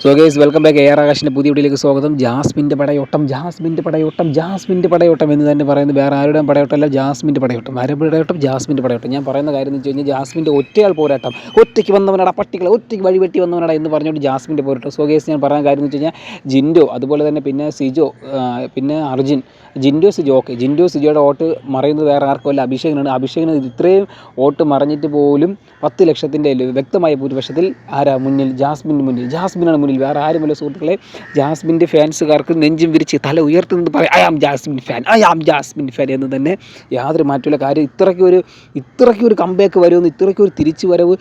So guys welcome back. A R ആകാശിൻ്റെ പുതിയ വീഡിയോയിലേക്ക് സ്വാഗതം. ജാസ്മിൻ്റെ പടയോട്ടം എന്ന് തന്നെ പറയുന്നത് വേറെ ആരുടെയും പടയോട്ടമല്ല, ജാസ്മിൻ്റെ പടയോട്ടം. ജാസ്മിൻ്റെ പടയോട്ടം. ഞാൻ പറയുന്ന കാര്യം എന്ന് വെച്ച് കഴിഞ്ഞാൽ ജാസ്മിൻ്റെ ഒറ്റയാൾ പോരാട്ടം. ഒറ്റയ്ക്ക് വന്നവനടാ പട്ടികളെ, ഒറ്റയ്ക്ക് വഴിവെട്ടി വന്നവനടാ എന്ന് പറഞ്ഞുകൊണ്ട് ജാസ്മിൻ്റെ പോരാട്ടം. സോ ഗൈസ് ഞാൻ പറയുന്ന കാര്യം എന്ന് വെച്ച് കഴിഞ്ഞാൽ ജിൻഡോ, അതുപോലെ തന്നെ പിന്നെ സിജോ, പിന്നെ അർജുൻ, ജിൻഡോ സിജോയുടെ വോട്ട് മറയുന്നത് വേറെ ആർക്കുമല്ല, അഭിഷേകിനാണ്. അഭിഷേകിന് ഇത്രയും വോട്ട് മറഞ്ഞിട്ട് പോലും 10 ലക്ഷത്തിൻ്റെ വ്യക്തമായ ഭൂരിപക്ഷത്തിൽ ആരാ മുന്നിൽ? ജാസ്മിനാണ് മുന്നിൽ, വേറെ ആരുമല്ല സുഹൃത്തുക്കളെ. ജാസ്മിൻ്റെ ഫാൻസുകാർക്ക് നെഞ്ചും വിരിച്ച് തല ഉയർത്തി നിന്ന് പറയാം ഐ ആം ജാസ്മിൻ ഫാൻ എന്ന് തന്നെ, യാതൊരു മാറ്റമുള്ള കാര്യം. ഇത്രയ്ക്കൊരു കംബാക്ക് വരുമെന്ന്, ഇത്രയ്ക്കൊരു തിരിച്ചു വരവ്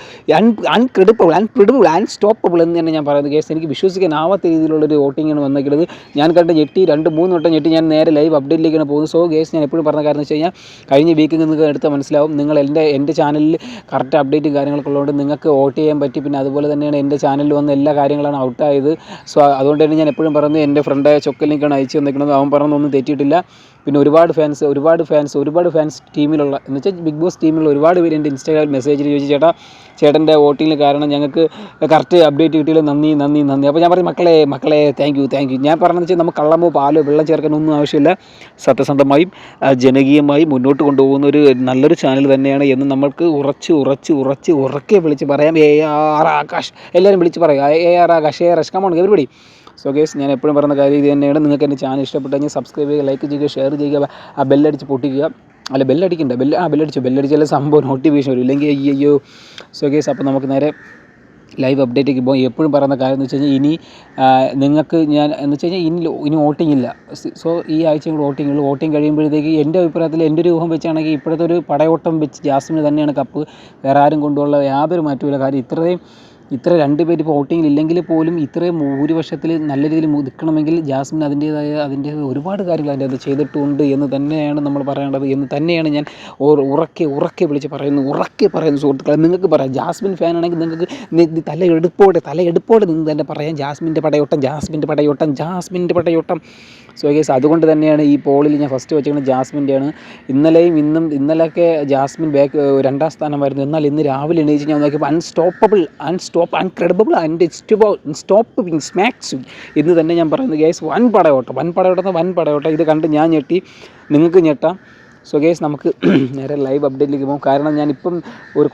അൺസ്റ്റോപ്പബിൾ എന്ന് തന്നെ ഞാൻ പറയുന്നത്. കേസ് എനിക്ക് വിശ്വസിക്കാനാവാത്ത രീതിയിലുള്ളൊരു വോട്ടിങ്ങാണ് വന്നിരിക്കുന്നത്. ഞാൻ കണ്ട ഞെട്ടി 2-3 വട്ടം ഞെട്ടി. ഞാൻ നേരെ ലൈവ് അപ്ഡേറ്റിലേക്കാണ് പോകുന്നത്. സോ കേസ് ഞാൻ എപ്പോഴും പറഞ്ഞ കാര്യം എന്ന് വെച്ച് കഴിഞ്ഞാൽ കഴിഞ്ഞ വീക്കിൽ നിങ്ങൾക്ക് എടുത്താൽ മനസ്സിലാവും. നിങ്ങൾ എൻ്റെ ചാനലിൽ കറക്റ്റ് അപ്ഡേറ്റും കാര്യങ്ങളൊക്കെ ഉള്ളതുകൊണ്ട് നിങ്ങൾക്ക് വോട്ട് ചെയ്യാൻ പറ്റി. പിന്നെ അതുപോലെ തന്നെയാണ് എൻ്റെ ചാനലിൽ വന്ന എല്ലാ കാര്യങ്ങളാണ് ഔട്ടായത്. സോ അതുകൊണ്ട് തന്നെ ഞാൻ എപ്പോഴും പറയുന്നത്, എൻ്റെ ഫ്രണ്ടായ ചൊക്കലിലേക്കാണ് അയച്ചു തന്നിരിക്കുന്നത്. അവൻ പറഞ്ഞൊന്നും തെറ്റിയിട്ടില്ല. പിന്നെ ഒരുപാട് ഫാൻസ് ടീമിലുള്ള എന്ന് വെച്ചാൽ ബിഗ് ബോസ് ടീമിലുള്ള ഒരുപാട് പേര് എൻ്റെ ഇൻസ്റ്റാഗ്രാമിൽ മെസ്സേജിൽ ചോദിച്ചു, ചേട്ടൻ്റെ വോട്ടിങ്ങിന് കാരണം ഞങ്ങൾക്ക് കറക്റ്റ് അപ്ഡേറ്റ് കിട്ടിയില്ല, നന്ദി. അപ്പോൾ ഞാൻ പറയും മക്കളെ താങ്ക് യു. ഞാൻ പറഞ്ഞതെന്ന് വെച്ചാൽ നമുക്ക് കള്ളമോ പാലോ വെള്ളം ചേർക്കാനൊന്നും ആവശ്യമില്ല. സത്യസന്ധമായും ജനകീയമായും മുന്നോട്ട് കൊണ്ടുപോകുന്ന ഒരു നല്ലൊരു ചാനൽ തന്നെയാണ് എന്ന് നമ്മൾക്ക് ഉറക്കെ വിളിച്ച് പറയാം. AR ആകാശ് എല്ലാവരും വിളിച്ച് പറയാം. AR Akash come on everybody. So guys ഞാൻ എപ്പോഴും പറയുന്ന കാര്യം ഇത് തന്നെയാണ്. നിങ്ങൾക്ക് എൻ്റെ ചാനൽ ഇഷ്ടപ്പെട്ടു കഴിഞ്ഞാൽ സബ്സ്ക്രൈബ് ചെയ്യുക, ലൈക്ക് ചെയ്യുക, ഷെയർ ചെയ്യുക, ആ ബെല്ലടിച്ച് പൊട്ടിക്കുക. അല്ല ബെല്ലടിക്കണ്ട, ബെല്ലടിച്ചാൽ സംഭവം നോട്ടിഫിക്കേഷൻ വരും, ഇല്ലെങ്കിൽ അയ്യോ. സോ ഗൈസ് അപ്പോൾ നമുക്ക് നേരെ ലൈവ് അപ്ഡേറ്റിലേക്ക് പോകും. എപ്പോഴും പറയുന്ന കാര്യം എന്ന് വെച്ച് കഴിഞ്ഞാൽ ഇനി നിങ്ങൾക്ക് ഞാൻ എന്ന് വെച്ച് കഴിഞ്ഞാൽ ഇനി വോട്ടിംഗ് ഇല്ല. സോ ഈ ആഴ്ച കൂടെ വോട്ടിംഗ് കഴിയുമ്പോഴത്തേക്ക് എൻ്റെ അഭിപ്രായത്തിൽ, എൻ്റെ ഒരു ഊഹം വെച്ചാണെങ്കിൽ ഇപ്പോഴത്തെ ഒരു പടയോട്ടം വെച്ച് ജാസ്മിന് തന്നെയാണ് കപ്പ്. വേറെ ആരും കൊണ്ടുള്ള യാതൊരു മാറ്റമില്ല. കാര്യം ഇത്ര 2 പേര് ഇപ്പോൾ വോട്ടിങ്ങിൽ ഇല്ലെങ്കിൽ പോലും ഇത്രയും ഭൂരിപക്ഷത്തിൽ നല്ല രീതിയിൽ നിൽക്കണമെങ്കിൽ ജാസ്മിൻ അതിൻ്റെ ഒരുപാട് കാര്യങ്ങൾ അതിൻ്റെ അത് ചെയ്തിട്ടുണ്ട് എന്ന് തന്നെയാണ് നമ്മൾ പറയേണ്ടത്, എന്ന് തന്നെയാണ് ഞാൻ ഉറക്കെ വിളിച്ച് പറയുന്നു സുഹൃത്തുക്കളെ. നിങ്ങൾക്ക് പറയാം, ജാസ്മിൻ ഫാനാണെങ്കിൽ നിങ്ങൾക്ക് തലയെടുപ്പോടെ നിന്ന് തന്നെ പറയാം ജാസ്മിൻ്റെ പടയോട്ടം. സോ ഗൈസ് അതുകൊണ്ട് തന്നെയാണ് ഈ പോളിൽ ഞാൻ ഫസ്റ്റ് വെച്ചിരിക്കുന്നത് ജാസ്മിൻ്റെയാണ്. ഇന്നലെയൊക്കെ ജാസ്മിൻ രണ്ടാം സ്ഥാനമായിരുന്നു. എന്നാൽ ഇന്ന് രാവിലെ എണീച്ച് ഞാൻ നോക്കിയപ്പോൾ അൺക്രെഡിബിൾ അൺസ്റ്റോപ്പിംഗ് സ്മാക്സ് എന്ന് തന്നെ ഞാൻ പറയുന്നത്. ഗൈസ് വൻ പടയോട്ടം. ഇത് കണ്ട് ഞാൻ ഞെട്ടി, നിങ്ങൾക്ക് ഞെട്ടാം. സോ ഗൈസ് നമുക്ക് നേരെ ലൈവ് അപ്ഡേറ്റിലേക്ക് പോകും. കാരണം ഞാനിപ്പം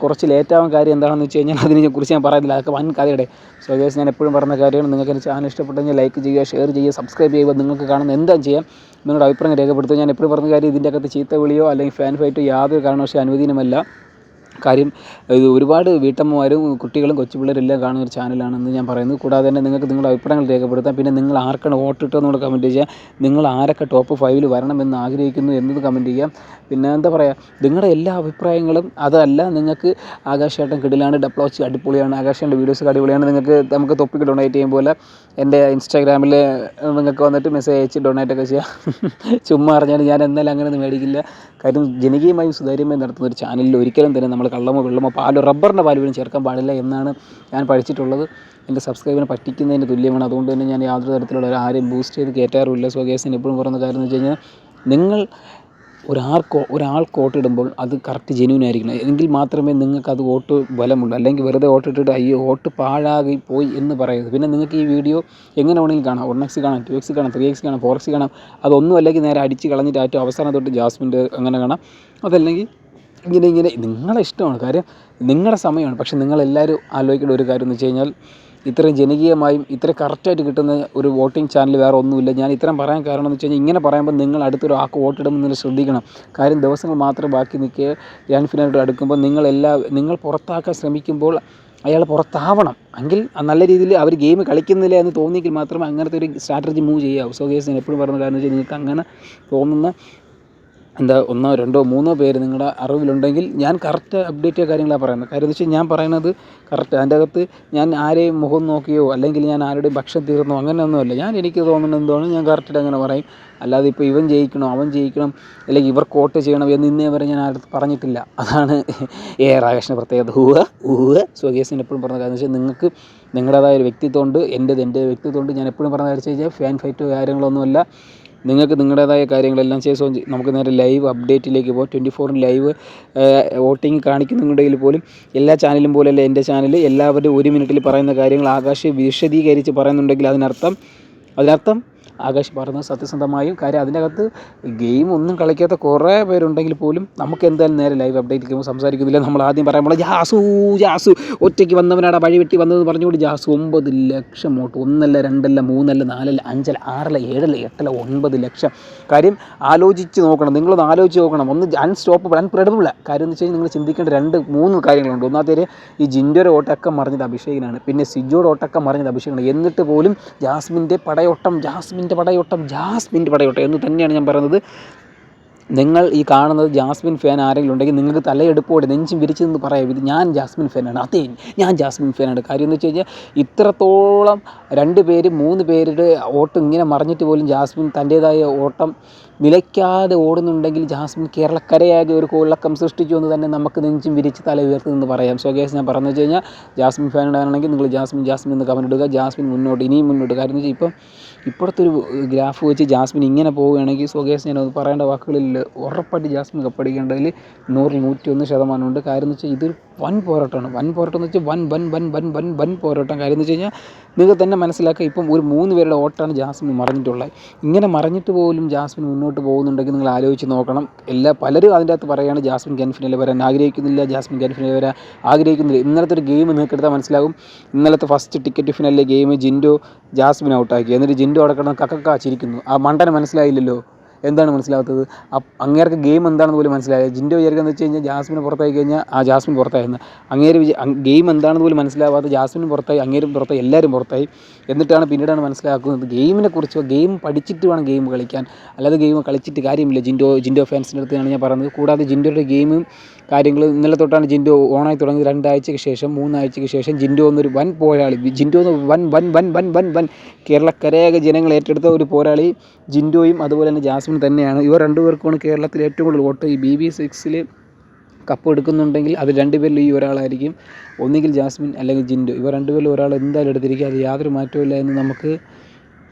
കുറച്ച് ലേറ്റാവാൻ കാര്യം എന്താണെന്ന് വെച്ച് കഴിഞ്ഞാൽ അതിനെക്കുറിച്ച് ഞാൻ പറയുന്നില്ല, അതൊക്കെ വൻ കഥയുടെ. സോ ഗൈസ് ഞാൻ എപ്പോഴും പറയുന്ന കാര്യമാണ്, നിങ്ങൾക്ക് എൻ്റെ ചാനൽ ഇഷ്ടപ്പെട്ടെങ്കിൽ ലൈക്ക് ചെയ്യുക, ഷെയർ ചെയ്യുക, സബ്സ്ക്രൈബ് ചെയ്യുക. നിങ്ങൾക്ക് കാണുന്ന എന്താ ചെയ്യാം, നിങ്ങളുടെ അഭിപ്രായം രേഖപ്പെടുത്തുക. ഞാൻ എപ്പോഴും പറഞ്ഞ കാര്യം, ഇതിൻ്റെ അകത്ത് ചീത്ത വിളിയോ അല്ലെങ്കിൽ ഫാൻ ഫൈറ്റോ യാതൊരു കാരണവശാലും അനുവദനീയമല്ല. കാര്യം ഇത് ഒരുപാട് വീട്ടമ്മമാരും കുട്ടികളും കൊച്ചുപിള്ളേരും എല്ലാം കാണുന്ന ഒരു ചാനലാണെന്ന് ഞാൻ പറയുന്നത്. കൂടാതെ തന്നെ നിങ്ങൾക്ക് നിങ്ങളുടെ അഭിപ്രായങ്ങൾ രേഖപ്പെടുത്താം. പിന്നെ നിങ്ങൾ ആർക്കാണ് വോട്ടിട്ടതെന്നുകൂടെ കമൻറ്റ് ചെയ്യുക. നിങ്ങൾ ആരൊക്കെ ടോപ്പ് 5 വരണമെന്ന് ആഗ്രഹിക്കുന്നു എന്നത് കമൻറ്റ് ചെയ്യാം. പിന്നെ എന്താ പറയുക, നിങ്ങളുടെ എല്ലാ അഭിപ്രായങ്ങളും അതല്ല. നിങ്ങൾക്ക് ആകാശേട്ടൻ കിടിലാണ്, ഡപ്ലോച്ച് അടിപൊളിയാണ്, ആകാശേട്ടൻ്റെ വീഡിയോസ് അടിപൊളിയാണ്, നമുക്ക് തൊപ്പിക്ക് ഡൊണേറ്റ് ചെയ്യും പോലെ എൻ്റെ ഇൻസ്റ്റാഗ്രാമിൽ നിങ്ങൾക്ക് വന്നിട്ട് മെസ്സേജ് അയച്ച് ഡൊണേറ്റൊക്കെ ചെയ്യാം. ചുമ്മാ അറിഞ്ഞാൽ ഞാൻ എന്നാലും അങ്ങനെയൊന്നും മേടിക്കില്ല. കാര്യം ജനകീയമായും സുതാര്യമായും നടത്തുന്ന ഒരു ചാനലിൽ ഒരിക്കലും തന്നെ നമ്മൾ കള്ളമോ വെള്ളമോ പാലോ റബ്ബറിൻ്റെ പാല് പോലും ചേർക്കാൻ പാടില്ല എന്നാണ് ഞാൻ പഠിച്ചിട്ടുള്ളത്. എൻ്റെ സബ്സ്ക്രൈബിനെ പറ്റിക്കുന്നതിന് തുല്യമാണ്. അതുകൊണ്ട് തന്നെ ഞാൻ യാതൊരു തരത്തിലുള്ള ആരെയും ബൂസ്റ്റ് ചെയ്ത് കയറ്റാറുമില്ല. സോ ഗൈസിന് എപ്പോഴും പറയുന്ന കാര്യം എന്ന് വെച്ച് കഴിഞ്ഞാൽ, നിങ്ങൾ ഒരാൾക്ക് വോട്ടിടുമ്പോൾ അത് കറക്റ്റ് ജെന്യൂൻ ആയിരിക്കണം, എങ്കിൽ മാത്രമേ നിങ്ങൾക്ക് അത് വോട്ട് ബലമുള്ളൂ. അല്ലെങ്കിൽ വെറുതെ വോട്ടിട്ടിട്ട് അയ്യോ വോട്ട് പാഴാകി പോയി എന്ന് പറയരുത്. പിന്നെ നിങ്ങൾക്ക് ഈ വീഡിയോ എങ്ങനെ വേണമെങ്കിലും കാണാം, 1x കാണാം, 2x കാണാം, 3x കാണാം, 4x കാണാം. അതൊന്നും അല്ലെങ്കിൽ നേരെ അടിച്ച് കളഞ്ഞിട്ട് ഏറ്റവും അവസാനം തൊട്ട് ജാസ്മിൻ്റെ അങ്ങനെ കാണാം. അതല്ലെങ്കിൽ ഇങ്ങനെ നിങ്ങളെ ഇഷ്ടമാണ്, കാര്യം നിങ്ങളുടെ സമയമാണ്. പക്ഷേ നിങ്ങളെല്ലാവരും ആലോചിക്കേണ്ട ഒരു കാര്യം എന്ന് വെച്ച് കഴിഞ്ഞാൽ, ഇത്രയും ജനകീയമായും ഇത്ര കറക്റ്റായിട്ട് കിട്ടുന്ന ഒരു വോട്ടിംഗ് ചാനൽ വേറെ ഒന്നുമില്ല. ഞാൻ ഇത്രയും പറയാൻ കാരണം എന്ന് വെച്ച് കഴിഞ്ഞാൽ, ഇങ്ങനെ പറയുമ്പോൾ നിങ്ങൾ അടുത്തൊരു ആൾക്ക് വോട്ടിടുമ്പോൾ നിങ്ങൾ ശ്രദ്ധിക്കണം. കാര്യം ദിവസങ്ങൾ മാത്രം ബാക്കി നിൽക്കുക, ഗ്രാൻഡ് ഫിനാലിനോട് അടുക്കുമ്പോൾ നിങ്ങൾ പുറത്താക്കാൻ ശ്രമിക്കുമ്പോൾ അയാൾ പുറത്താവണം. എങ്കിൽ നല്ല രീതിയിൽ അവർ ഗെയിം കളിക്കുന്നില്ല എന്ന് തോന്നിയെങ്കിൽ മാത്രമേ അങ്ങനത്തെ ഒരു സ്ട്രാറ്റജി മൂവ് ചെയ്യാവൂ. സോ ഗൈസ് ഞാൻ എപ്പോഴും പറയുന്ന കാര്യം എന്ന് വെച്ചാൽ, നിങ്ങൾക്ക് അങ്ങനെ തോന്നുന്ന 1, 2, 3 പേര് നിങ്ങളുടെ അറിവിലുണ്ടെങ്കിൽ ഞാൻ കറക്റ്റ് അപ്ഡേറ്റ് കാര്യങ്ങളാണ് പറയുന്നത്. കാര്യം എന്ന് വെച്ചാൽ ഞാൻ പറയുന്നത് കറക്റ്റ്. അതിൻ്റെ അകത്ത് ഞാൻ ആരെയും മുഖം നോക്കിയോ അല്ലെങ്കിൽ ഞാൻ ആരുടെയും പക്ഷം തീർന്നോ അങ്ങനെയൊന്നുമല്ല. എനിക്ക് തോന്നുന്നത് എന്താണ് ഞാൻ കറക്റ്റായിട്ട് അങ്ങനെ പറയും. അല്ലാതെ ഇപ്പോൾ ഇവൻ ജയിക്കണം അവൻ ജയിക്കണം അല്ലെങ്കിൽ ഇവർ കോട്ട് ചെയ്യണം എന്ന് ഇന്നേ വരെ ഞാൻ ആരുടെ പറഞ്ഞിട്ടില്ല. അതാണ് AR ആകാശിൻ്റെ പ്രത്യേകത. സോ ഗൈസ് എപ്പോഴും പറഞ്ഞ കാര്യം എന്ന് വെച്ചാൽ, നിങ്ങൾക്ക് നിങ്ങളുടേതായ ഒരു വ്യക്തിത്വമുണ്ട്, എൻ്റെ വ്യക്തിത്വമുണ്ട്. ഞാൻ എപ്പോഴും പറഞ്ഞ കാര്യം വെച്ച് കഴിഞ്ഞാൽ ഫാൻ ഫൈറ്റോ കാര്യങ്ങളൊന്നുമല്ല. നിങ്ങൾക്ക് നിങ്ങളുടേതായ കാര്യങ്ങളെല്ലാം ചെയ്ത് നമുക്ക് നേരെ ലൈവ് അപ്ഡേറ്റിലേക്ക് പോകാം. 24 ലൈവ് വോട്ടിംഗ് കാണിക്കുന്നുണ്ടെങ്കിൽ പോലും എല്ലാ ചാനലും പോലെയല്ല എൻ്റെ ചാനൽ. എല്ലാവരും 1 മിനിറ്റിൽ പറയുന്ന കാര്യങ്ങൾ ആകാശ് വിശദീകരിച്ച് പറയുന്നുണ്ടെങ്കിൽ അതിനർത്ഥം ആകാശ് പറയുന്നത് സത്യസന്ധമായും കാര്യം. അതിനകത്ത് ഗെയിം ഒന്നും കളിക്കാത്ത കുറേ പേരുണ്ടെങ്കിൽ പോലും നമുക്ക് എന്തായാലും നേരെ ലൈവ് അപ്ഡേറ്റ് സംസാരിക്കുന്നില്ല. നമ്മൾ ആദ്യം പറയുമ്പോൾ ജാസു ഒറ്റയ്ക്ക് വന്നവനാണ് വഴി വെട്ടി വന്നതെന്ന് പറഞ്ഞുകൊണ്ട് ജാസു 9 ലക്ഷം വോട്ട്. 1 അല്ല 2 അല്ല 3 അല്ല 4 അല്ല 5 അല്ല 6 അല്ല 7 അല്ല 8 അല്ല 9 ലക്ഷം. കാര്യം ആലോചിച്ച് നോക്കണം, നിങ്ങളൊന്ന് ആലോചിച്ച് നോക്കണം. ഒന്ന് അൺസ്റ്റോപ്പബിൾ അൺക്രെഡിബിൾ. കാര്യം എന്ന് വെച്ച് കഴിഞ്ഞാൽ നിങ്ങൾ ചിന്തിക്കേണ്ട 2-3 കാര്യങ്ങളുണ്ട്. ഒന്നാമത്തേര് ഈ ജിൻഡോയുടെ ഓട്ടക്കം മറിഞ്ഞത് അഭിഷേകിനാണ്, പിന്നെ സിജോയുടെ ഓട്ടക്കം മറിഞ്ഞത് അഭിഷേകിനാണ്. എന്നിട്ട് പോലും ജാസ്മിൻ്റെ പടയോട്ടം എന്ന് തന്നെയാണ് ഞാൻ പറയുന്നത്. നിങ്ങൾ ഈ കാണുന്നത് ജാസ്മിൻ ഫാൻ ആരെങ്കിലും ഉണ്ടെങ്കിൽ നിങ്ങൾക്ക് തലയെടുപ്പോടെ നെഞ്ചും വിരിച്ചെന്ന് പറയാം, ഇത് ഞാൻ ജാസ്മിൻ ഫാനാണ്, അതേ ഞാൻ ജാസ്മിൻ ഫാനാണ്. കാര്യം എന്ന് വെച്ച് കഴിഞ്ഞാൽ ഇത്രത്തോളം 2 പേര് 3 പേരുടെ ഓട്ടം ഇങ്ങനെ മറിഞ്ഞിട്ട് പോലും ജാസ്മിൻ തൻ്റേതായ ഓട്ടം നിലയ്ക്കാതെ ഓടുന്നുണ്ടെങ്കിൽ ജാസ്മിൻ കേരളക്കരയാകെ ഒരു കൊള്ളക്കം സൃഷ്ടിച്ചു എന്ന് തന്നെ നമുക്ക് നെഞ്ചും വിരിച്ച് തല ഉയർത്തി നിന്ന് പറയാം. സോ ഗൈസ്, ഞാൻ പറഞ്ഞു വെച്ച് കഴിഞ്ഞാൽ ജാസ്മിൻ ഫാനാണെങ്കിൽ നിങ്ങൾ ജാസ്മിൻ എന്ന് കമൻറ്റ് ഇടുക. ജാസ്മിൻ ഇനിയും മുന്നോട്ട്. കാര്യം എന്ന് വെച്ചാൽ ഇപ്പോഴത്തെ ഒരു ഗ്രാഫ് വെച്ച് ജാസ്മിൻ ഇങ്ങനെ പോവുകയാണെങ്കിൽ സോ ഗൈസ്, ഞാൻ പറയേണ്ട വാക്കുകളിൽ ഉറപ്പായിട്ട് ജാസ്മിൻ കപ്പടിക്കേണ്ടതിൽ 100-101% ഉണ്ട്. കാര്യം എന്ന് വെച്ചാൽ ഇതൊരു വൻ പോരാട്ടമാണ്. വൻ പോരാട്ടം എന്ന് വെച്ചാൽ വൻ പോരാട്ടം. കാര്യം എന്ന് വെച്ച് കഴിഞ്ഞാൽ നിങ്ങൾക്ക് തന്നെ മനസ്സിലാക്കുക, ഇപ്പം ഒരു 3 പേരുടെ ഓട്ടാണ് ജാസ്മിൻ മറിഞ്ഞിട്ടുള്ളത്. ഇങ്ങനെ മറിഞ്ഞിട്ട് പോലും ജാസ്മിൻ മുന്നോട്ട് പോകുന്നുണ്ടെങ്കിൽ നിങ്ങൾ ആലോചിച്ച് നോക്കണം. പലരും അതിൻ്റെ അകത്ത് പറയുകയാണ് ജാസ്മിൻ ഗ്രാൻഡ് ഫിനാലെ വരാൻ ആഗ്രഹിക്കുന്നില്ല, ജാസ്മിൻ ഗ്രാൻഡ് ഫിനാലെ വരാൻ ആഗ്രഹിക്കുന്നില്ല. ഇന്നലത്തെ ഒരു ഗെയിം നിങ്ങൾക്ക് എടുത്താൽ മനസ്സിലാകും. ഇന്നലത്തെ ഫസ്റ്റ് ടിക്കറ്റ് ഫിനാലിലെ ഗെയിം ജിൻഡോ ജാസ്മിൻ ഔട്ടാക്കി. എന്നിട്ട് ജിൻഡോ അവിടെ കിടന്ന് ചിരിക്കുന്നു. ആ മണ്ടന് മനസ്സിലായില്ലല്ലോ. എന്താണ് മനസ്സിലാകാത്തത്? അങ്ങേർക്ക് ഗെയിം എന്താണെന്ന് പോലും മനസ്സിലായില്ല. ജിൻഡോ വിചാരിക്കുന്നത് വെച്ച് കഴിഞ്ഞാൽ ജാസ്മിനെ പുറത്തായി കഴിഞ്ഞാൽ ജാസ്മിൻ പുറത്തായിരുന്നു. അങ്ങേര് ഗെയിം എന്താണെന്ന് പോലും മനസ്സിലാവാതെ ജാസ്മിനും പുറത്തായി, അങ്ങേരും പുറത്തായി, എല്ലാവരും പുറത്തായി. എന്നിട്ടാണ് പിന്നീടാണ് മനസ്സിലാക്കുന്നത് ഗെയിമിനെ കുറിച്ച്. ഗെയിം പഠിച്ചിട്ട് വേണം ഗെയിം കളിക്കാൻ, അല്ലാതെ ഗെയിം കളിച്ചിട്ട് കാര്യമില്ല. ജിൻഡോ ഫാൻസിൻ്റെ അടുത്താണ് ഞാൻ പറയുന്നത്. കൂടാതെ ജിൻഡോയുടെ ഗെയിമും കാര്യങ്ങൾ ഇന്നലെ തൊട്ടാണ് ജിൻഡോ ഓണായി തുടങ്ങിയത്. 2 ആഴ്ചയ്ക്ക് ശേഷം 3 ആഴ്ചയ്ക്ക് ശേഷം ജിൻഡോ എന്നൊരു വൻ പോരാളി. ജിൻഡോ എന്ന് വൻ കേരളക്കരയാകെ ജനങ്ങൾ ഏറ്റെടുത്ത ഒരു പോരാളി ജിൻഡോയും അതുപോലെ തന്നെ ജാസ്മിൻ തന്നെയാണ്. ഇവർ 2 പേർക്കുമാണ് കേരളത്തിൽ ഏറ്റവും കൂടുതൽ വോട്ട്. ഈ BB6 കപ്പ് എടുക്കുന്നുണ്ടെങ്കിൽ അത് 2 പേരിൽ ഈ ഒരാളായിരിക്കും. ഒന്നുകിൽ ജാസ്മിൻ അല്ലെങ്കിൽ ജിൻഡോ. ഇവർ 2 പേരിൽ ഒരാൾ എന്തായാലും എടുത്തിരിക്കുക. അത് യാതൊരു മാറ്റമില്ല എന്ന് നമുക്ക്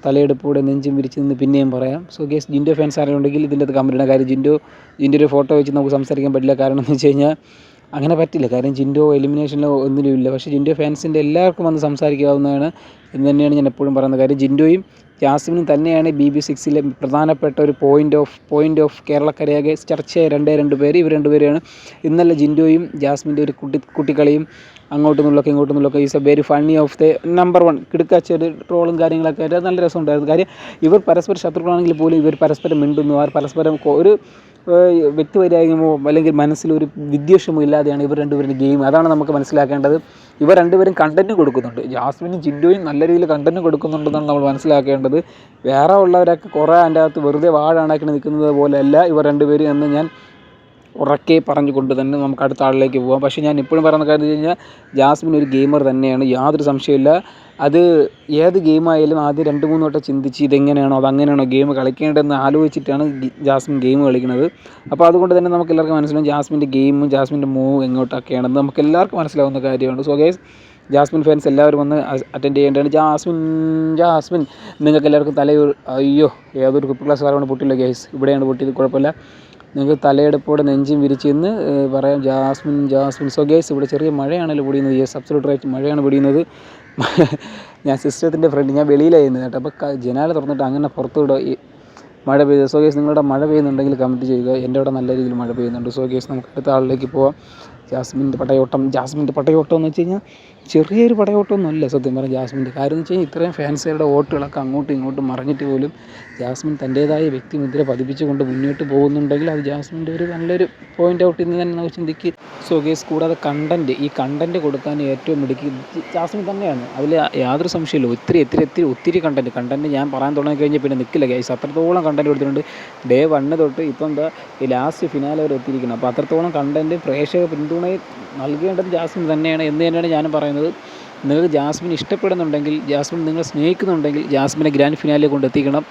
തലയെടുപ്പോടെ നെഞ്ചും വിരിച്ച് നിന്ന് പിന്നെയും പറയാം. സോ ഗേസ്, ജിൻഡോ ഫാൻസ് ആരെയുണ്ടെങ്കിൽ ഇതിൻ്റെ അത് കമൻറ്റ് ഇടുന്ന കാര്യം. ജിൻഡോ ഒരു ഫോട്ടോ വെച്ച് നമുക്ക് സംസാരിക്കാൻ പറ്റില്ല. കാരണം എന്ന് വെച്ച് കഴിഞ്ഞാൽ അങ്ങനെ പറ്റില്ല. കാര്യം ജിൻഡോ എലിമിനേഷനിലോ ഒന്നിലും ഇല്ല. പക്ഷേ ജിൻഡോ ഫാൻസിൻ്റെ എല്ലാവർക്കും വന്ന് സംസാരിക്കാവുന്നതാണ് എന്ന് തന്നെയാണ് ഞാൻ എപ്പോഴും പറയുന്ന കാര്യം. ജിൻഡോയും ജാസ്മിനും തന്നെയാണ് BB6 പ്രധാനപ്പെട്ട ഒരു പോയിൻ്റ് ഓഫ് കേരളക്കരയാകെ ചർച്ചയായ 2 പേര്. ഇവർ 2 പേരാണ്. ഇന്നലെ ജിൻഡോയും ജാസ്മിൻ്റെ ഒരു കുട്ടിക്കളിയും അങ്ങോട്ടും നിന്നൊക്കെ is A very funny of the number 1 കിടക്കാച്ചൊരു ട്രോളും കാര്യങ്ങളൊക്കെ ആയിട്ട് നല്ല രസമുണ്ടായിരുന്നു. കാര്യം ഇവർ പരസ്പരം ശത്രുക്കളാണെങ്കിൽ പോലും ഇവർ പരസ്പരം മിണ്ടുന്നു. അവർ പരസ്പരം ഒരു വ്യക്തിവൈരാഗ്യമോ അല്ലെങ്കിൽ മനസ്സിലൊരു വിദ്വേഷമോ ഇല്ലാതെയാണ് ഇവർ 2 പേരുടെ ഗെയിം. അതാണ് നമുക്ക് മനസ്സിലാക്കേണ്ടത്. ഇവർ 2 പേരും കണ്ടൻറ്റ് കൊടുക്കുന്നുണ്ട്. ജാസ്മിനും ജിൻഡോയും നല്ല രീതിയിൽ കണ്ടൻറ്റ് കൊടുക്കുന്നുണ്ടെന്നാണ് നമ്മൾ മനസ്സിലാക്കേണ്ടത്. വേറെ ഉള്ളവരൊക്കെ കുറേ അതിൻ്റെ അകത്ത് വെറുതെ വാഴാണാക്കി നിൽക്കുന്നത് പോലെയല്ല ഇവർ 2 പേരും എന്ന് ഞാൻ ഉറക്കെ പറഞ്ഞുകൊണ്ട് തന്നെ നമുക്ക് അടുത്ത ആളിലേക്ക് പോകാം. പക്ഷേ ഞാൻ ഇപ്പോഴും പറയുന്ന കാര്യം വെച്ച് കഴിഞ്ഞാൽ ജാസ്മിൻ ഒരു ഗെയിമർ തന്നെയാണ്, യാതൊരു സംശയമില്ല. അത് ഏത് ഗെയിമായാലും ആദ്യം 2-3 വട്ടം ചിന്തിച്ച് ഇതെങ്ങനെയാണോ അതങ്ങനെയാണോ ഗെയിം കളിക്കേണ്ടതെന്ന് ആലോചിച്ചിട്ടാണ് ജാസ്മിൻ ഗെയിം കളിക്കുന്നത്. അപ്പോൾ അതുകൊണ്ട് തന്നെ നമുക്ക് എല്ലാവർക്കും മനസ്സിലാവും ജാസ്മിൻ്റെ ഗെയിമും ജാസ്മിൻ്റെ മൂവ് എങ്ങോട്ടൊക്കെയാണെന്ന് നമുക്ക് എല്ലാവർക്കും മനസ്സിലാവുന്ന കാര്യമാണ്. സോ ഗൈസ്, ജാസ്മിൻ ഫാൻസ് എല്ലാവരും വന്ന് അറ്റൻഡ് ചെയ്യേണ്ടതാണ്. ജാസ്മിൻ നിങ്ങൾക്ക് എല്ലാവർക്കും അയ്യോ ഏതൊരു കുപ്പി ക്ലാസ് കാലമാണ് പൊട്ടില്ല ഗൈസ്, ഇവിടെയാണ് പൊട്ടിയത്, കുഴപ്പമില്ല. നിങ്ങൾക്ക് തലയെടുപ്പോടെ നെഞ്ചും വിരിച്ചെന്ന് പറയാം. ജാസ്മിൻ. സോ ഗൈസ്, ഇവിടെ ചെറിയ മഴയാണല്ലോ പൊടിയുന്നത്. യെസ്, അബ്സല്യൂട്ട് റൈറ്റ്, മഴയാണ് പൊടിയുന്നത്. ഞാൻ സിസ്റ്റത്തിൻ്റെ ഫ്രണ്ട്, ഞാൻ വെളിയിലായിരുന്നു കേട്ടോ. അപ്പോൾ ജനാല തുറന്നിട്ട് അങ്ങനെ പുറത്തു വിടുക മഴ പെയ്യുക. സോ ഗൈസ്, നിങ്ങളുടെ മഴ പെയ്യുന്നുണ്ടെങ്കിൽ കമൻറ്റ് ചെയ്യുക. എൻ്റെ അവിടെ നല്ല രീതിയിൽ മഴ പെയ്യുന്നുണ്ട്. സോ ഗൈസ്, നമുക്ക് അടുത്ത ആളിലേക്ക് പോവാം. ജാസ്മിൻ്റെ പടയോട്ടം എന്ന് വെച്ച് കഴിഞ്ഞാൽ ചെറിയൊരു പടയോട്ടമൊന്നുമല്ല സത്യം പറഞ്ഞാൽ ജാസ്മിൻ്റെ. കാര്യം എന്ന് വെച്ച് കഴിഞ്ഞാൽ ഇത്രയും ഫാൻസുകളുടെ വോട്ടുകളൊക്കെ അങ്ങോട്ടും ഇങ്ങോട്ടും മറിഞ്ഞിട്ട് പോലും ജാസ്മിൻ തൻ്റേതായ വ്യക്തിമുദ്ര പതിപ്പിച്ചുകൊണ്ട് മുന്നോട്ട് പോകുന്നുണ്ടെങ്കിൽ അത് ജാസ്മിൻ്റെ ഒരു നല്ലൊരു പോയിൻ്റ് ഔട്ട് എന്ന് തന്നെ നമുക്ക് ചിന്തിക്കുക. സോ ഗൈസ്, കൂടാതെ കണ്ടൻറ്റ് കൊടുക്കാൻ ഏറ്റവും മിടുക്കി ജാസ്മിൻ തന്നെയാണ്. അതിൽ യാതൊരു സംശയമില്ല. ഒത്തിരി കണ്ടൻറ്റ് ഞാൻ പറയാൻ തുടങ്ങി കഴിഞ്ഞാൽ പിന്നെ നിൽക്കില്ല ഗൈസ്. അത്രത്തോളം കണ്ടൻറ്റ് കൊടുത്തിട്ടുണ്ട്. ഡേ 1 തൊട്ട് ഇപ്പം എന്താ ഈ ലാസ്റ്റ് ഫിനാലെ വരെ എത്തിയിരിക്കണം. അപ്പോൾ അത്രത്തോളം കണ്ടൻറ്റ് പ്രേക്ഷക പിന്തുണ നൽകേണ്ടത് ജാസ്മിൻ തന്നെയാണ് എന്ന് തന്നെയാണ് ഞാനും പറയുന്നത്. നിങ്ങൾക്ക് ജാസ്മിൻ ഇഷ്ടപ്പെടുന്നുണ്ടെങ്കിൽ, ജാസ്മിൻ നിങ്ങൾ സ്നേഹിക്കുന്നുണ്ടെങ്കിൽ ജാസ്മിനെ ഗ്രാൻഡ് ഫിനാലെ കൊണ്ടെത്തിക്കണം.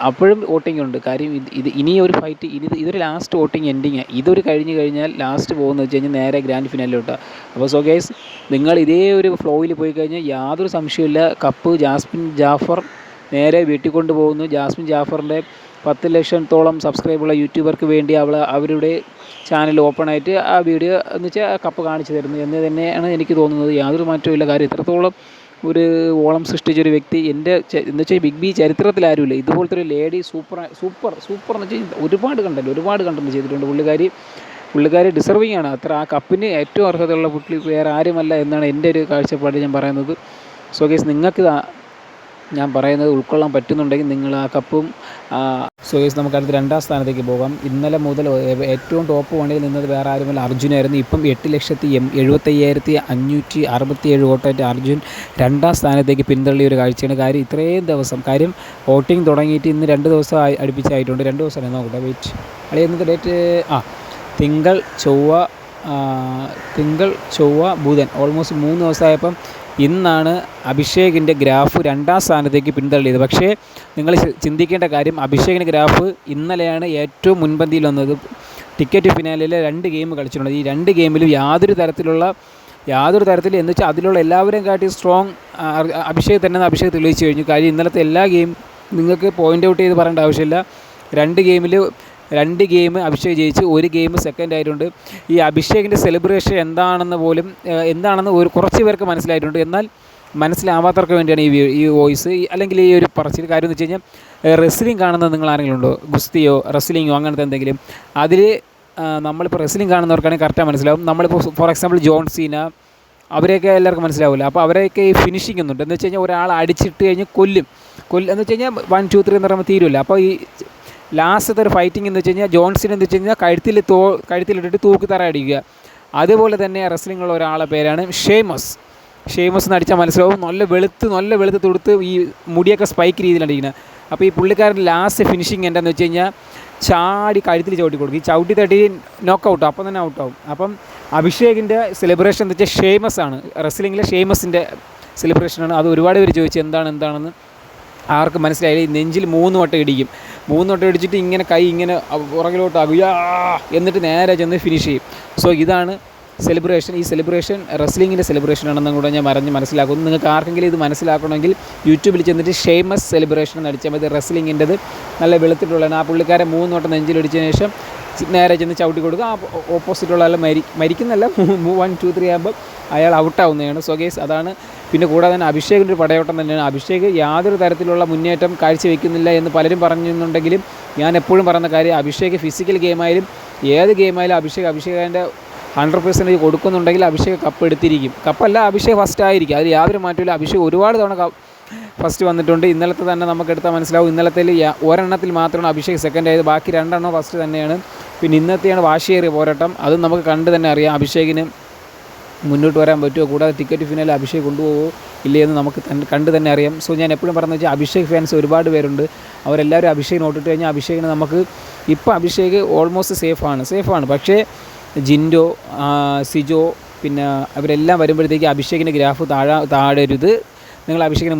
അപ്പോഴും വോട്ടിംഗ് ഉണ്ട്. കാര്യം ഇത് ഇനിയൊരു ഫൈറ്റ്, ഇതൊരു ലാസ്റ്റ് വോട്ടിംഗ് എൻഡിങ്. ഇതൊരു കഴിഞ്ഞ് കഴിഞ്ഞാൽ ലാസ്റ്റ് പോകുന്നത് വെച്ച് കഴിഞ്ഞാൽ നേരെ ഗ്രാൻഡ് ഫിനാലിലോട്ടാണ്. അപ്പോൾ സോ ഗൈസ്, നിങ്ങൾ ഇതേ ഒരു ഫ്ലോയിൽ പോയി കഴിഞ്ഞാൽ യാതൊരു സംശയമില്ല, കപ്പ് ജാസ്മിൻ ജാഫർ നേരെ വീട്ടിൽ കൊണ്ടുപോകുന്നു. ജാസ്മിൻ ജാഫറിൻ്റെ 10 ലക്ഷത്തോളം സബ്സ്ക്രൈബുള്ള യൂട്യൂബർക്ക് വേണ്ടി അവരുടെ ചാനൽ ഓപ്പണായിട്ട് ആ വീഡിയോ എന്ന് വെച്ചാൽ കപ്പ് കാണിച്ചു തരുന്നു എന്ന് തന്നെയാണ് എനിക്ക് തോന്നുന്നത്. യാതൊരു മാറ്റവുമില്ല. കാര്യം ഇത്രത്തോളം ഒരു ഓളം സൃഷ്ടിച്ചൊരു വ്യക്തി എന്ന് വെച്ചാൽ ബിഗ് ബി ചരിത്രത്തിൽ ആരുമില്ല. ഇതുപോലത്തെ ഒരു ലേഡി സൂപ്പർ എന്ന് വെച്ചാൽ ഒരുപാട് കണ്ടന്റ് ചെയ്തിട്ടുണ്ട്. പുള്ളിക്കാരി ഡിസർവിങ് ആണ്. ആ കപ്പിന് ഏറ്റവും അർഹതയുള്ള പുള്ളി വേറെ ആരുമല്ല എന്നാണ് എൻ്റെ ഒരു കാഴ്ചപ്പാട് ഞാൻ പറയുന്നത്. സോ ഗൈസ്, നിങ്ങൾക്ക് ഞാൻ പറയുന്നത് ഉൾക്കൊള്ളാൻ പറ്റുന്നുണ്ടെങ്കിൽ നിങ്ങൾ ആ കപ്പും സോ ഗൈസ്, നമുക്ക് അടുത്ത 2ാം സ്ഥാനത്തേക്ക് പോകാം. ഇന്നലെ മുതൽ ഏറ്റവും ടോപ്പ് 1ൽ നിന്നത് വേറെ ആരുമല്ല, അർജുനായിരുന്നു. ഇപ്പം 8,75,567 വോട്ടായിട്ട് അർജുൻ 2ാം സ്ഥാനത്തേക്ക് പിന്തള്ളിയ ഒരു കാഴ്ചയാണ്. കാര്യം ഇത്രയും ദിവസം വോട്ടിംഗ് തുടങ്ങിയിട്ട് ഇന്ന് 2 ദിവസം അടുപ്പിച്ചായിട്ടുണ്ട്. 2 ദിവസം നോക്കട്ടെ, വെയിറ്റ്. എന്നിട്ട് ഡേറ്റ് തിങ്കൾ ചൊവ്വ ബുധൻ, ഓൾമോസ്റ്റ് 3 ദിവസമായപ്പം ഇന്നാണ് അഭിഷേകിൻ്റെ ഗ്രാഫ് 2ാം സ്ഥാനത്തേക്ക് പിന്തള്ളിയത്. പക്ഷേ നിങ്ങൾ ചിന്തിക്കേണ്ട കാര്യം, അഭിഷേകിൻ്റെ ഗ്രാഫ് ഇന്നലെയാണ് ഏറ്റവും മുൻപന്തിയിൽ വന്നത്. ടിക്കറ്റ് ഫിനാലിൽ 2 ഗെയിം കളിച്ചിട്ടുണ്ട്. ഈ 2 ഗെയിമിലും യാതൊരു തരത്തിൽ എന്ന് വെച്ചാൽ അതിലുള്ള എല്ലാവരെയും കാട്ടി സ്ട്രോങ് അഭിഷേക് തന്നെ അഭിഷേക് തെളിയിച്ചു കഴിഞ്ഞു. കാര്യം ഇന്നലത്തെ എല്ലാ ഗെയിം നിങ്ങൾക്ക് പോയിൻ്റ് ഔട്ട് ചെയ്ത് പറയേണ്ട ആവശ്യമില്ല. 2 ഗെയിം അഭിഷേക് ജയിച്ച്, 1 ഗെയിം സെക്കൻഡ് ആയിട്ടുണ്ട്. ഈ അഭിഷേകിൻ്റെ സെലിബ്രേഷൻ എന്താണെന്ന് കുറച്ച് പേർക്ക് മനസ്സിലായിട്ടുണ്ട്. എന്നാൽ മനസ്സിലാവാത്തവർക്ക് വേണ്ടിയാണ് ഈ വോയിസ് അല്ലെങ്കിൽ ഈ ഒരു പറച്ചിൽ. കാര്യം എന്ന് വെച്ച് കഴിഞ്ഞാൽ, റെസ്ലിംഗ് കാണുന്നത് നിങ്ങൾ ആരെങ്കിലും ഉണ്ടോ? ഗുസ്തിയോ റെസ്ലിങ്ങോ അങ്ങനത്തെ എന്തെങ്കിലും അതിൽ നമ്മളിപ്പോൾ റെസ്ലിംഗ് കാണുന്നവർക്കാണെങ്കിൽ കറക്റ്റാக മനസ്സിലാവും. നമ്മളിപ്പോൾ ഫോർ എക്സാമ്പിൾ ജോൺ സീന, അവരെയൊക്കെ എല്ലാവർക്കും മനസ്സിലാവില്ല. അപ്പോൾ അവരെയൊക്കെ ഈ ഫിനിഷിംഗ് ഒന്നുണ്ട്. എന്ന് വെച്ച് കഴിഞ്ഞാൽ ഒരാൾ അടിച്ചിട്ട് കഴിഞ്ഞ് കൊല്ലും എന്ന് വെച്ച് കഴിഞ്ഞാൽ 1 2 3 എന്ന് പറയുമ്പോൾ തീരുമില്ല. അപ്പോൾ ഈ ലാസ്റ്റത്തെ ഒരു ഫൈറ്റിംഗ് എന്ന് വെച്ച് കഴിഞ്ഞാൽ ജോൺസിന് എന്ന് വെച്ച് കഴിഞ്ഞാൽ കഴുത്തിലിട്ടിട്ട് തൂക്കിത്തറ അടിക്കുക. അതുപോലെ തന്നെ റെസ്ലിംഗുള്ള ഒരാളെ പേരാണ് ഷേമസ് എന്ന് അടിച്ചാൽ മനസ്സിലാവും. നല്ല വെളുത്ത് തൊടുത്ത് ഈ മുടിയൊക്കെ സ്പൈക്ക് രീതിയിലടിക്കുന്നത്. അപ്പോൾ ഈ പുള്ളിക്കാരൻ ലാസ്റ്റ് ഫിനിഷിങ് എന്താണെന്ന് വെച്ച് കഴിഞ്ഞാൽ ചാടി കഴുത്തിൽ ചവിട്ടി കൊടുക്കും. ഈ ചവിട്ടി തട്ടി നോക്കൗട്ട്, അപ്പം തന്നെ ഔട്ടാവും. അപ്പം അഭിഷേകിൻ്റെ സെലിബ്രേഷൻ എന്ന് വെച്ചാൽ ഷേമസ് ആണ്. റെസ്ലിങ്ങിലെ ഷേമസിൻ്റെ സെലിബ്രേഷനാണ്. അത് ഒരുപാട് പേര് ചോദിച്ചു എന്താണെന്ന്. ആർക്ക് മനസ്സിലായില്ല. ഈ നെഞ്ചിൽ 3 വട്ടം ഇടിക്കും. 3 വട്ടം ഇടിച്ചിട്ട് ഇങ്ങനെ കൈ ഇങ്ങനെ പുറകിലോട്ടാകുക, എന്നിട്ട് നേരെ ചെന്ന് ഫിനിഷ് ചെയ്യും. സോ ഇതാണ് സെലിബ്രേഷൻ. ഈ സെലിബ്രേഷൻ റെസ്ലിങ്ങിൻ്റെ സെലിബ്രേഷനാണെന്നും കൂടെ ഞാൻ മനസ്സിലാക്കുന്നു. നിങ്ങൾക്ക് ആർക്കെങ്കിലും ഇത് മനസ്സിലാക്കണമെങ്കിൽ യൂട്യൂബിൽ ചെന്നിട്ട് ഷേമസ് സെലിബ്രേഷൻ എന്ന് അടിച്ചാൽ മതി. റെസ്ലിങ്ങിൻ്റെത് നല്ല വെളുത്തിട്ടുള്ളതാണ്. ആ പുള്ളിക്കാരെ 3 വട്ടം നെഞ്ചിലടിച്ചതിന് ശേഷം നേരെ ചെന്ന് ചവിട്ടി കൊടുക്കുക. ആ ഓപ്പോസിറ്റുള്ള ആൾ മരിക്കുന്നല്ല, 1 2 3 ആകുമ്പോൾ അയാൾ ഔട്ടാവുന്നതാണ്. സോ ഗൈസ്, അതാണ്. പിന്നെ കൂടാതെ തന്നെ അഭിഷേകിൻ്റെ ഒരു പടയോട്ടം തന്നെയാണ്. അഭിഷേക് യാതൊരു തരത്തിലുള്ള മുന്നേറ്റം കാഴ്ചവെക്കുന്നില്ല എന്ന് പലരും പറഞ്ഞെന്നുണ്ടെങ്കിലും ഞാൻ എപ്പോഴും പറയുന്ന കാര്യം, അഭിഷേക് ഫിസിക്കൽ ഗെയിമായാലും ഏത് ഗെയിമായാലും അഭിഷേകിൻ്റെ 100% കൊടുക്കുന്നുണ്ടെങ്കിൽ അഭിഷേക് കപ്പ് എടുത്തിരിക്കും. കപ്പല്ല, അഭിഷേക് ഫസ്റ്റ് ആയിരിക്കും. അതിൽ യാതൊരു മാറ്റമില്ല. അഭിഷേക് ഒരുപാട് തവണ ഫസ്റ്റ് വന്നിട്ടുണ്ട്. ഇന്നലത്തെ തന്നെ നമുക്ക് എടുത്താൽ മനസ്സിലാവും. ഇന്നലത്തെ ഒരെണ്ണത്തിൽ മാത്രമാണ് അഭിഷേക് സെക്കൻഡ് ആയത്, ബാക്കി 2 എണ്ണം ഫസ്റ്റ് തന്നെയാണ്. പിന്നെ ഇന്നത്തെയാണ് വാശിയേറിയ പോരാട്ടം. അതും നമുക്ക് കണ്ട് തന്നെ അറിയാം അഭിഷേകിന് മുന്നോട്ട് വരാൻ പറ്റുമോ, കൂടാതെ ടിക്കറ്റ് ഫിനാലിൽ അഭിഷേക് കൊണ്ടുപോകുമോ ഇല്ലയെന്ന് നമുക്ക് കണ്ട് തന്നെ അറിയാം. സോ ഞാൻ എപ്പോഴും പറഞ്ഞു വെച്ചാൽ, അഭിഷേക് ഫാൻസ് ഒരുപാട് പേരുണ്ട്. അവരെല്ലാവരും അഭിഷേകിന് വോട്ടിട്ട് കഴിഞ്ഞാൽ അഭിഷേകിന് നമുക്ക് ഇപ്പോൾ അഭിഷേക് ഓൾമോസ്റ്റ് സേഫാണ്. പക്ഷേ ജിൻഡോ, സിജോ, പിന്നെ അവരെല്ലാം വരുമ്പോഴത്തേക്ക് അഭിഷേകിൻ്റെ ഗ്രാഫ് താഴരുത്. നിങ്ങൾ അഭിഷേകിനെ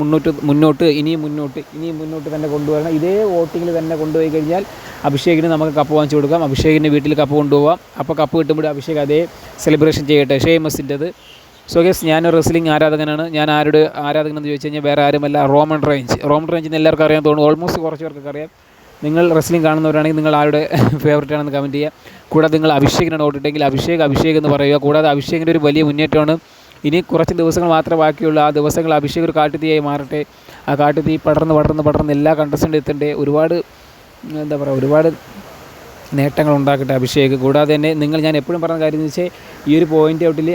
മുന്നോട്ട് ഇനിയും മുന്നോട്ട് തന്നെ കൊണ്ടുവരണം. ഇതേ വോട്ടിങ്ങിൽ തന്നെ കൊണ്ടുപോയി കഴിഞ്ഞാൽ അഭിഷേകിന് നമുക്ക് കപ്പ് വാങ്ങിച്ചു കൊടുക്കാം. അഭിഷേകിൻ്റെ വീട്ടിൽ കപ്പ് കൊണ്ടുപോകാം. അപ്പോൾ കപ്പ് കിട്ടുമ്പോൾ അഭിഷേക് അതേ സെലിബ്രേഷൻ ചെയ്യട്ടെ, ഷേമസിൻ്റെത്. സോ ഗൈസ്, ഞാനൊരു റെസ്ലിംഗ് ആരാധകനാണ്. ഞാൻ ആരുടെ ആരാധകനെന്ന് ചോദിച്ചു കഴിഞ്ഞാൽ വേറെ ആരുമല്ല, റോമൻ റെയിൻസ് എന്ന് എല്ലാവർക്കും അറിയാൻ തോന്നുന്നു. ഓൾമോസ്റ്റ് കുറച്ച് പേർക്കൊക്കെ അറിയാം. നിങ്ങൾ റെസ്ലിംഗ് കാണുന്നവരാണെങ്കിൽ നിങ്ങൾ ആരുടെ ഫേവറേറ്റ് ആണെന്ന് കമൻറ്റ് ചെയ്യുക. കൂടാതെ നിങ്ങൾ അഭിഷേകിനാണ് വോട്ടിട്ടെങ്കിൽ അഭിഷേക് എന്ന് പറയുക. കൂടാതെ അഭിഷേകിൻ്റെ ഒരു വലിയ മുന്നേറ്റമാണ്. ഇനി കുറച്ച് ദിവസങ്ങൾ മാത്രമേ ബാക്കിയുള്ളൂ. ആ ദിവസങ്ങൾ അഭിഷേക് ഒരു കാട്ടുതീയായി മാറട്ടെ. ആ കാട്ടുതീ പടർന്ന് എല്ലാ കണ്ടസ്റ്റൻ്റ് എത്തണ്ടേ. ഒരുപാട് നേട്ടങ്ങൾ ഉണ്ടാക്കട്ടെ അഭിഷേക്. കൂടാതെ തന്നെ ഞാൻ എപ്പോഴും പറയുന്ന കാര്യം എന്ന് വെച്ചാൽ, ഈ ഒരു പോയിൻ്റ് ഔട്ടിൽ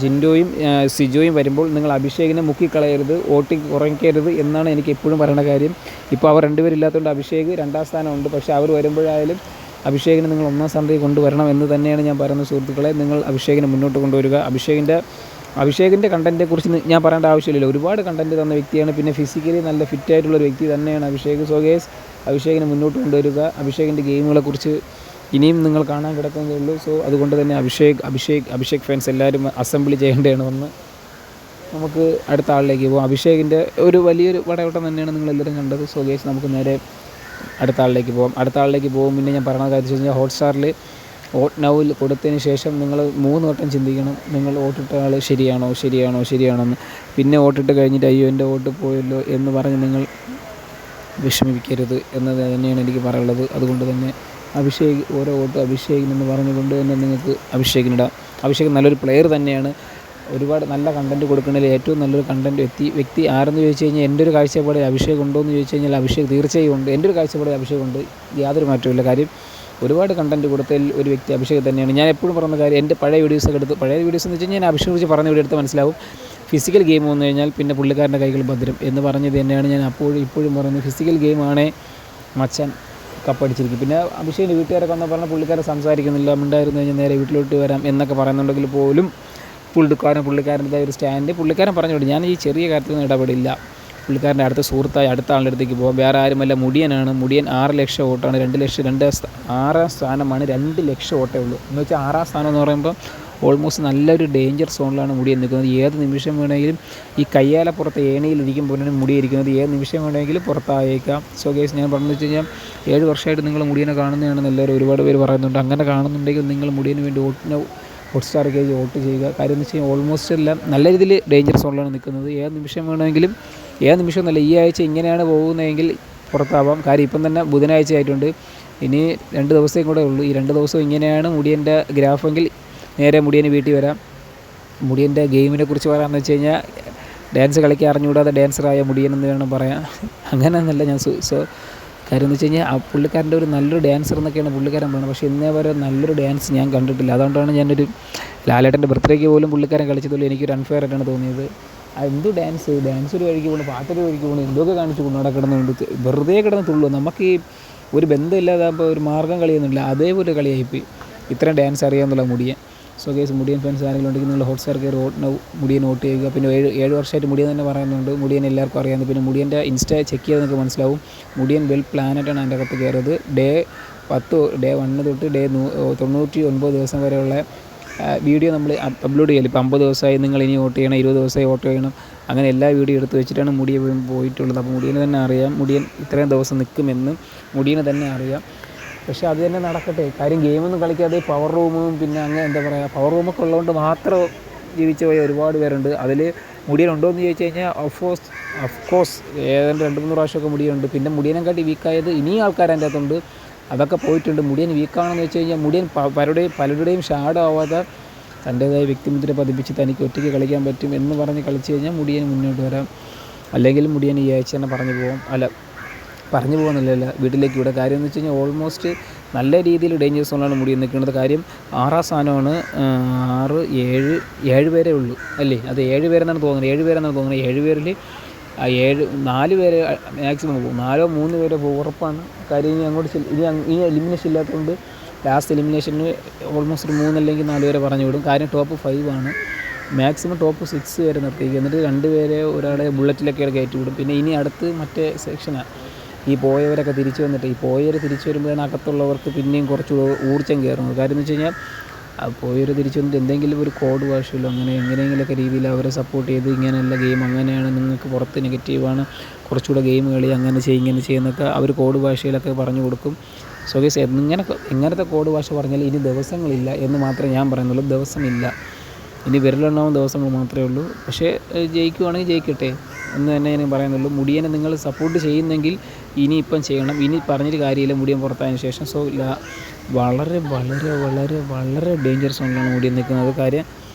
ജിൻഡോയും സിജോയും വരുമ്പോൾ നിങ്ങൾ അഭിഷേകിനെ മുക്കിക്കളയരുത്, വോട്ടിങ് കുറയ്ക്കരുത് എന്നാണ് എനിക്ക് എപ്പോഴും പറയുന്ന കാര്യം. ഇപ്പോൾ അവർ 2 പേരില്ലാത്തതുകൊണ്ട് അഭിഷേക് 2ാം സ്ഥാനമുണ്ട്. പക്ഷേ അവർ വരുമ്പോഴായാലും അഭിഷേകിനെ നിങ്ങൾ 1ാം സ്ഥാനത്തേക്ക് കൊണ്ടുവരണം എന്ന് തന്നെയാണ് ഞാൻ പറയുന്നത്. സുഹൃത്തുക്കളെ, നിങ്ങൾ അഭിഷേകിനെ മുന്നോട്ട് കൊണ്ടുവരിക. അഭിഷേകിൻ്റെ കണ്ടൻറ്റിനെക്കുറിച്ച് ഞാൻ പറയേണ്ട ആവശ്യമില്ലല്ലോ. ഒരുപാട് കണ്ടൻറ്റ് തന്ന വ്യക്തിയാണ്. പിന്നെ ഫിസിക്കലി നല്ല ഫിറ്റായിട്ടുള്ളൊരു വ്യക്തി തന്നെയാണ് അഭിഷേക്. സോ ഗൈസ്, അഭിഷേകിനെ മുന്നോട്ട് കൊണ്ടുവരിക. അഭിഷേകിൻ്റെ ഗെയിമുകളെക്കുറിച്ച് ഇനിയും നിങ്ങൾ കാണാൻ കിടക്കുന്നതേ ഉള്ളൂ. സോ അതുകൊണ്ട് തന്നെ അഭിഷേക് ഫാൻസ് എല്ലാവരും അസംബ്ലി ചെയ്യേണ്ടതാണ്. വന്ന് നമുക്ക് അടുത്ത ആളിലേക്ക് പോകാം. അഭിഷേകിൻ്റെ ഒരു വലിയൊരു പടയോട്ടം തന്നെയാണ് നിങ്ങളെല്ലാവരും കണ്ടത്. സോ ഗൈസ്, നമുക്ക് നേരെ അടുത്ത ആളിലേക്ക് പോകും. പിന്നെ ഞാൻ പറഞ്ഞ കാര്യം വെച്ച് കഴിഞ്ഞാൽ, ഹോട്ട്സ്റ്റാറിൽ വോട്ട് നൗവിൽ കൊടുത്തതിന് ശേഷം നിങ്ങൾ 3 വട്ടം ചിന്തിക്കണം, നിങ്ങൾ വോട്ടിട്ട ആൾ ശരിയാണോ എന്ന്. പിന്നെ വോട്ടിട്ട് കഴിഞ്ഞിട്ട് അയ്യോ എൻ്റെ വോട്ട് പോയല്ലോ എന്ന് പറഞ്ഞ് നിങ്ങൾ വിഷമിപ്പിക്കരുത് എന്നത് തന്നെയാണ് എനിക്ക് പറയാനുള്ളത്. അതുകൊണ്ട് തന്നെ ഓരോ വോട്ടും അഭിഷേകിനെന്ന് പറഞ്ഞുകൊണ്ട് തന്നെ നിങ്ങൾക്ക് അഭിഷേകിനിടാം. അഭിഷേക് നല്ലൊരു പ്ലെയർ തന്നെയാണ്. ഒരുപാട് നല്ല കണ്ടൻറ്റ് കൊടുക്കുന്നതിൽ ഏറ്റവും നല്ലൊരു വ്യക്തി ആരെന്ന് ചോദിച്ചു കഴിഞ്ഞാൽ എൻ്റെ ഒരു കാഴ്ചപ്പാടിൽ അഭിഷേക് ഉണ്ടോ എന്ന് ചോദിച്ചു കഴിഞ്ഞാൽ അഭിഷേക് തീർച്ചയായും ഉണ്ട്. എൻ്റെ ഒരു കാഴ്ചപ്പാടിൽ അഭിഷേക് ഉണ്ട്, യാതൊരു മാറ്റമില്ല. കാര്യം ഒരുപാട് കണ്ടൻറ്റ് കൊടുത്തതിൽ ഒരു വ്യക്തി അഭിഷേക് തന്നെയാണ്. ഞാൻ എപ്പോഴും പറയുന്ന കാര്യം, എൻ്റെ പഴയ വീഡിയോസൊക്കെ എടുത്ത് എന്ന് വെച്ച് കഴിഞ്ഞാൽ ഞാൻ അഭിഷേക് കുറിച്ച് പറഞ്ഞ വീഡിയോ എടുത്ത് മനസ്സിലാവും. ഫിസിക്കൽ ഗെയിം വന്നു കഴിഞ്ഞാൽ പിന്നെ പുള്ളിക്കാരൻ്റെ കൈകൾ ഭദ്രം എന്ന് പറഞ്ഞത് തന്നെയാണ് ഞാൻ ഇപ്പോഴും പറയുന്നത്. ഫിസിക്കൽ ഗെയിമാണേ മച്ചാൻ കപ്പടിച്ചിരിക്കും. പിന്നെ അഭിഷേകിൻ്റെ വീട്ടുകാരൊക്കെ വന്നാൽ പറഞ്ഞാൽ പുള്ളിക്കാരെ സംസാരിക്കുന്നില്ല, ഉണ്ടായിരുന്നു കഴിഞ്ഞാൽ നേരെ വീട്ടിലോട്ട് വരാം എന്നൊക്കെ പറയുന്നുണ്ടെങ്കിൽ പോലും പുള്ളിക്കാരൻ്റെ ഒരു സ്റ്റാൻഡ് പുള്ളിക്കാരൻ പറഞ്ഞുകൊണ്ട് ഞാൻ ഈ ചെറിയ കാര്യത്തിലൊന്നും ഇടപെടില്ല. പുള്ളിക്കാരൻ്റെ അടുത്ത സുഹൃത്തായി അടുത്ത ആളുടെ അടുത്തേക്ക് പോകും. വേറെ ആരുമല്ല, മുടിയനാണ്. മുടിയൻ 6 ലക്ഷം വോട്ടാണ്. 6 സ്ഥാനമാണ്, 2 ലക്ഷം വോട്ടേ ഉള്ളൂ. എന്ന് വെച്ചാൽ 6ാം സ്ഥാനം എന്ന് പറയുമ്പോൾ ഓൾമോസ്റ്റ് നല്ലൊരു ഡേഞ്ചർ സോണിലാണ് മുടിയൻ നിൽക്കുന്നത്. ഏത് നിമിഷം വേണമെങ്കിലും ഈ കയ്യാലപ്പുറത്ത് ഏണിയിലിരിക്കുമ്പോഴാണ് മുടിയിരിക്കുന്നത്. ഏത് നിമിഷം വേണമെങ്കിലും പുറത്തായേക്കാം. സോ ഗൈസ്, ഞാൻ പറഞ്ഞു വെച്ച് കഴിഞ്ഞാൽ 7 വർഷമായിട്ട് നിങ്ങൾ മുടിയനെ കാണുന്നതാണെന്ന് എല്ലാവരും ഒരുപാട് പേര് പറയുന്നുണ്ട്. അങ്ങനെ കാണുന്നുണ്ടെങ്കിൽ നിങ്ങൾ മുടിയന് വേണ്ടി ഹോട്ട്സ്റ്റാർ കേജ് വോട്ട് ചെയ്യുക. കാര്യം എന്ന് വെച്ച് കഴിഞ്ഞാൽ ഓൾമോസ്റ്റ് എല്ലാം നല്ല രീതിയിൽ ഡേഞ്ചർ സോണിലാണ് നിൽക്കുന്നത്. ഏത് നിമിഷം വേണമെങ്കിലും, ഏത് നിമിഷം എന്നല്ല, ഈ ആഴ്ച ഇങ്ങനെയാണ് പോകുന്നതെങ്കിൽ പുറത്താവാം. കാര്യം ഇപ്പം തന്നെ ബുധനാഴ്ച ആയിട്ടുണ്ട്, ഇനി 2 ദിവസത്തേക്കും കൂടെ ഉള്ളൂ. ഈ 2 ദിവസം ഇങ്ങനെയാണ് മുടിയൻ്റെ ഗ്രാഫെങ്കിൽ നേരെ മുടിയന് വീട്ടിൽ വരാം. മുടിയൻ്റെ ഗെയിമിനെ കുറിച്ച് പറയാമെന്ന് വെച്ച് കഴിഞ്ഞാൽ ഡാൻസ് കളിക്കാൻ അറിഞ്ഞുകൂടാതെ ഡാൻസറായ മുടിയൻ എന്ന് വേണം പറയാം. അങ്ങനെ എന്നല്ല ഞാൻ കാര്യം എന്ന് വെച്ച് കഴിഞ്ഞാൽ പുള്ളിക്കാരൻ്റെ ഒരു നല്ലൊരു ഡാൻസർ എന്നൊക്കെയാണ് പുള്ളിക്കാരൻ പറയുന്നത്. പക്ഷേ ഇന്നേ വരെ നല്ലൊരു ഡാൻസ് ഞാൻ കണ്ടിട്ടില്ല. അതുകൊണ്ടാണ് ഞാനൊരു ലാലേട്ടൻ്റെ ബർത്ത്ഡേക്ക് പോലും പുള്ളിക്കാരൻ കളിച്ചതുപോലെ എനിക്കൊരു അൺഫെയർ ആയിട്ടാണ് തോന്നിയത്. എന്ത് ഡാൻസ് ഒരു വഴിക്ക് പോകണം, പാട്ടൊരു വഴിക്ക് പോകണം, എന്തൊക്കെ കാണിച്ചു കൊണ്ട് അവിടെ കിടന്നുകൊണ്ട് വെറുതെ കിടന്ന് തുള്ളു. നമുക്ക് ഈ ഒരു ബന്ധമില്ലാതാകുമ്പോൾ ഒരു മാർഗ്ഗം കളിയൊന്നുമില്ല, അതേപോലെ കളിയായിപ്പോയി. ഇത്രയും dance അറിയാമെന്നുള്ള Mudiyan. So guys, Mudiyan fans ആരെങ്കിലും ഉണ്ടെങ്കിൽ നിങ്ങൾ ഹോട്ട്സ്റ്റാർ കയറി മുടിയൻ വോട്ട് ചെയ്യുക. പിന്നെ 7 വർഷമായിട്ട് മുടിയൻ തന്നെ പറയുന്നുണ്ട്. മുടിയൻ എല്ലാവർക്കും അറിയാവുന്നത്. പിന്നെ മുടിയൻ്റെ ഇൻസ്റ്റ ചെക്ക് ചെയ്താൽ നിങ്ങൾക്ക് മനസ്സിലാവും. മുടിയൻ വെൽ പ്ലാനറ്റാണ് അതിൻ്റെ അകത്ത് കയറിയത്. ഡേ 1 തൊട്ട് ഡേ 99 ദിവസം വരെയുള്ള വീഡിയോ നമ്മൾ അപ്ലോഡ് ചെയ്യല്. ഇപ്പോൾ 50 ദിവസമായി നിങ്ങൾ ഇനി വോട്ട് ചെയ്യണം, 20 ദിവസമായി വോട്ട് ചെയ്യണം, അങ്ങനെ എല്ലാ വീഡിയോ എടുത്ത് വെച്ചിട്ടാണ് മുടിയൻ പോയിട്ടുള്ളത്. അപ്പോൾ മുടിയന് തന്നെ അറിയാം മുടിയൻ ഇത്രയും ദിവസം നിൽക്കുമെന്ന് മുടിയന് തന്നെ അറിയാം. പക്ഷേ അത് തന്നെ നടക്കട്ടെ. കാര്യം ഗെയിമൊന്നും കളിക്കാതെ പവർ റൂമും പിന്നെ അങ്ങനെ എന്താ പറയുക, പവർ റൂമൊക്കെ ഉള്ളതുകൊണ്ട് മാത്രം ജീവിച്ചു പോയ ഒരുപാട് പേരുണ്ട്. അതിൽ മുടിയൻ ഉണ്ടോ എന്ന് ചോദിച്ചു കഴിഞ്ഞാൽ ഓഫ്കോഴ്സ് ഏതാണ്ട് 2-3 പ്രാവശ്യമൊക്കെ മുടിയുണ്ട്. പിന്നെ മുടിയനെക്കാട്ടി വീക്കായത് ഇനിയും ആൾക്കാർ അതിൻ്റെ അകത്തുണ്ട്, അതൊക്കെ പോയിട്ടുണ്ട്. മുടിയൻ വീക്കാണെന്ന് വെച്ച് കഴിഞ്ഞാൽ മുടിയൻ പലരുടെയും ഷാഡാവാതെ തൻ്റേതായ വ്യക്തിമുദ്ര പതിപ്പിച്ച് തനിക്ക് ഒറ്റയ്ക്ക് കളിക്കാൻ പറ്റും എന്ന് പറഞ്ഞ് കളിച്ചു കഴിഞ്ഞാൽ മുടിയൻ മുന്നോട്ട് വരാം. അല്ലെങ്കിൽ മുടിയൻ ഈ ആഴ്ച തന്നെ പറഞ്ഞു പോകുന്നില്ല വീട്ടിലേക്ക് ഇവിടെ. കാര്യം എന്ന് വെച്ച് കഴിഞ്ഞാൽ ഓൾമോസ്റ്റ് നല്ല രീതിയിൽ ഡേഞ്ചർ സോണിലാണ് മുടിയൻ നിൽക്കുന്നത്. കാര്യം 6ാം സ്ഥാനമാണ്. 7 പേരേ ഉള്ളൂ അല്ലേ? അത് 7 പേരെന്നാണ് തോന്നുന്നത്. 7 പേരിൽ 4 പേര് മാക്സിമം പോകും, 4-3 പേരെ പോകും ഉറപ്പാണ്. കാര്യം ഇനി എലിമിനേഷൻ ഇല്ലാത്തതുകൊണ്ട് ലാസ്റ്റ് എലിമിനേഷന് ഓൾമോസ്റ്റ് ഒരു 3 അല്ലെങ്കിൽ 4 പേരെ പറഞ്ഞു വിടും. കാര്യം ടോപ്പ് 5 ആണ്. മാക്സിമം ടോപ്പ് 6 വരെ നിർത്തിയിരിക്കും. എന്നിട്ട് 2 പേരെ ഒരാളെ ബുള്ളറ്റിലൊക്കെ കയറ്റി വിടും. പിന്നെ ഇനി അടുത്ത് മറ്റേ സെക്ഷനാണ്. ഈ പോയവരൊക്കെ തിരിച്ചു വന്നിട്ട് തിരിച്ചു വരുമ്പോഴാണ് അകത്തുള്ളവർക്ക് പിന്നെയും കുറച്ച് ഊർജ്ജം കയറുന്നത്. കാര്യം എന്ന് വെച്ച് കഴിഞ്ഞാൽ പോയവർ തിരിച്ചു വന്നിട്ട് എന്തെങ്കിലും ഒരു കോഡ് ഭാഷയിലോ എങ്ങനെയെങ്കിലുമൊക്കെ രീതിയിൽ അവരെ സപ്പോർട്ട് ചെയ്ത് ഇങ്ങനെയല്ല ഗെയിം അങ്ങനെയാണ്, നിങ്ങൾക്ക് പുറത്ത് നെഗറ്റീവാണ്, കുറച്ചുകൂടെ ഗെയിം കളി, അങ്ങനെ ചെയ്യുന്നൊക്കെ അവർ കോഡ് ഭാഷയിലൊക്കെ പറഞ്ഞു കൊടുക്കും. സോ ഗൈസ്, എങ്ങനത്തെ കോഡ് ഭാഷ പറഞ്ഞാൽ ഇനി ദിവസങ്ങളില്ല എന്ന് മാത്രമേ ഞാൻ പറയുന്നുള്ളൂ. ദിവസമില്ല, ഇനി വിരലെണ്ണാവുന്ന ദിവസങ്ങൾ മാത്രമേ ഉള്ളൂ. പക്ഷേ ജയിക്കുവാണെങ്കിൽ ജയിക്കട്ടെ എന്ന് തന്നെ ഞാൻ പറയുന്നുള്ളൂ. മുടിയനെ നിങ്ങൾ സപ്പോർട്ട് ചെയ്യുന്നെങ്കിൽ ഇനിയിപ്പം ചെയ്യണം. ഇനി പറഞ്ഞൊരു കാര്യമില്ല മുടിയൻ പുറത്തായതിനു ശേഷം. സോ വളരെ വളരെ വളരെ വളരെ ഡേഞ്ചർ സോണിലാണ് മുടിയൻ നിൽക്കുന്നത്. കാര്യം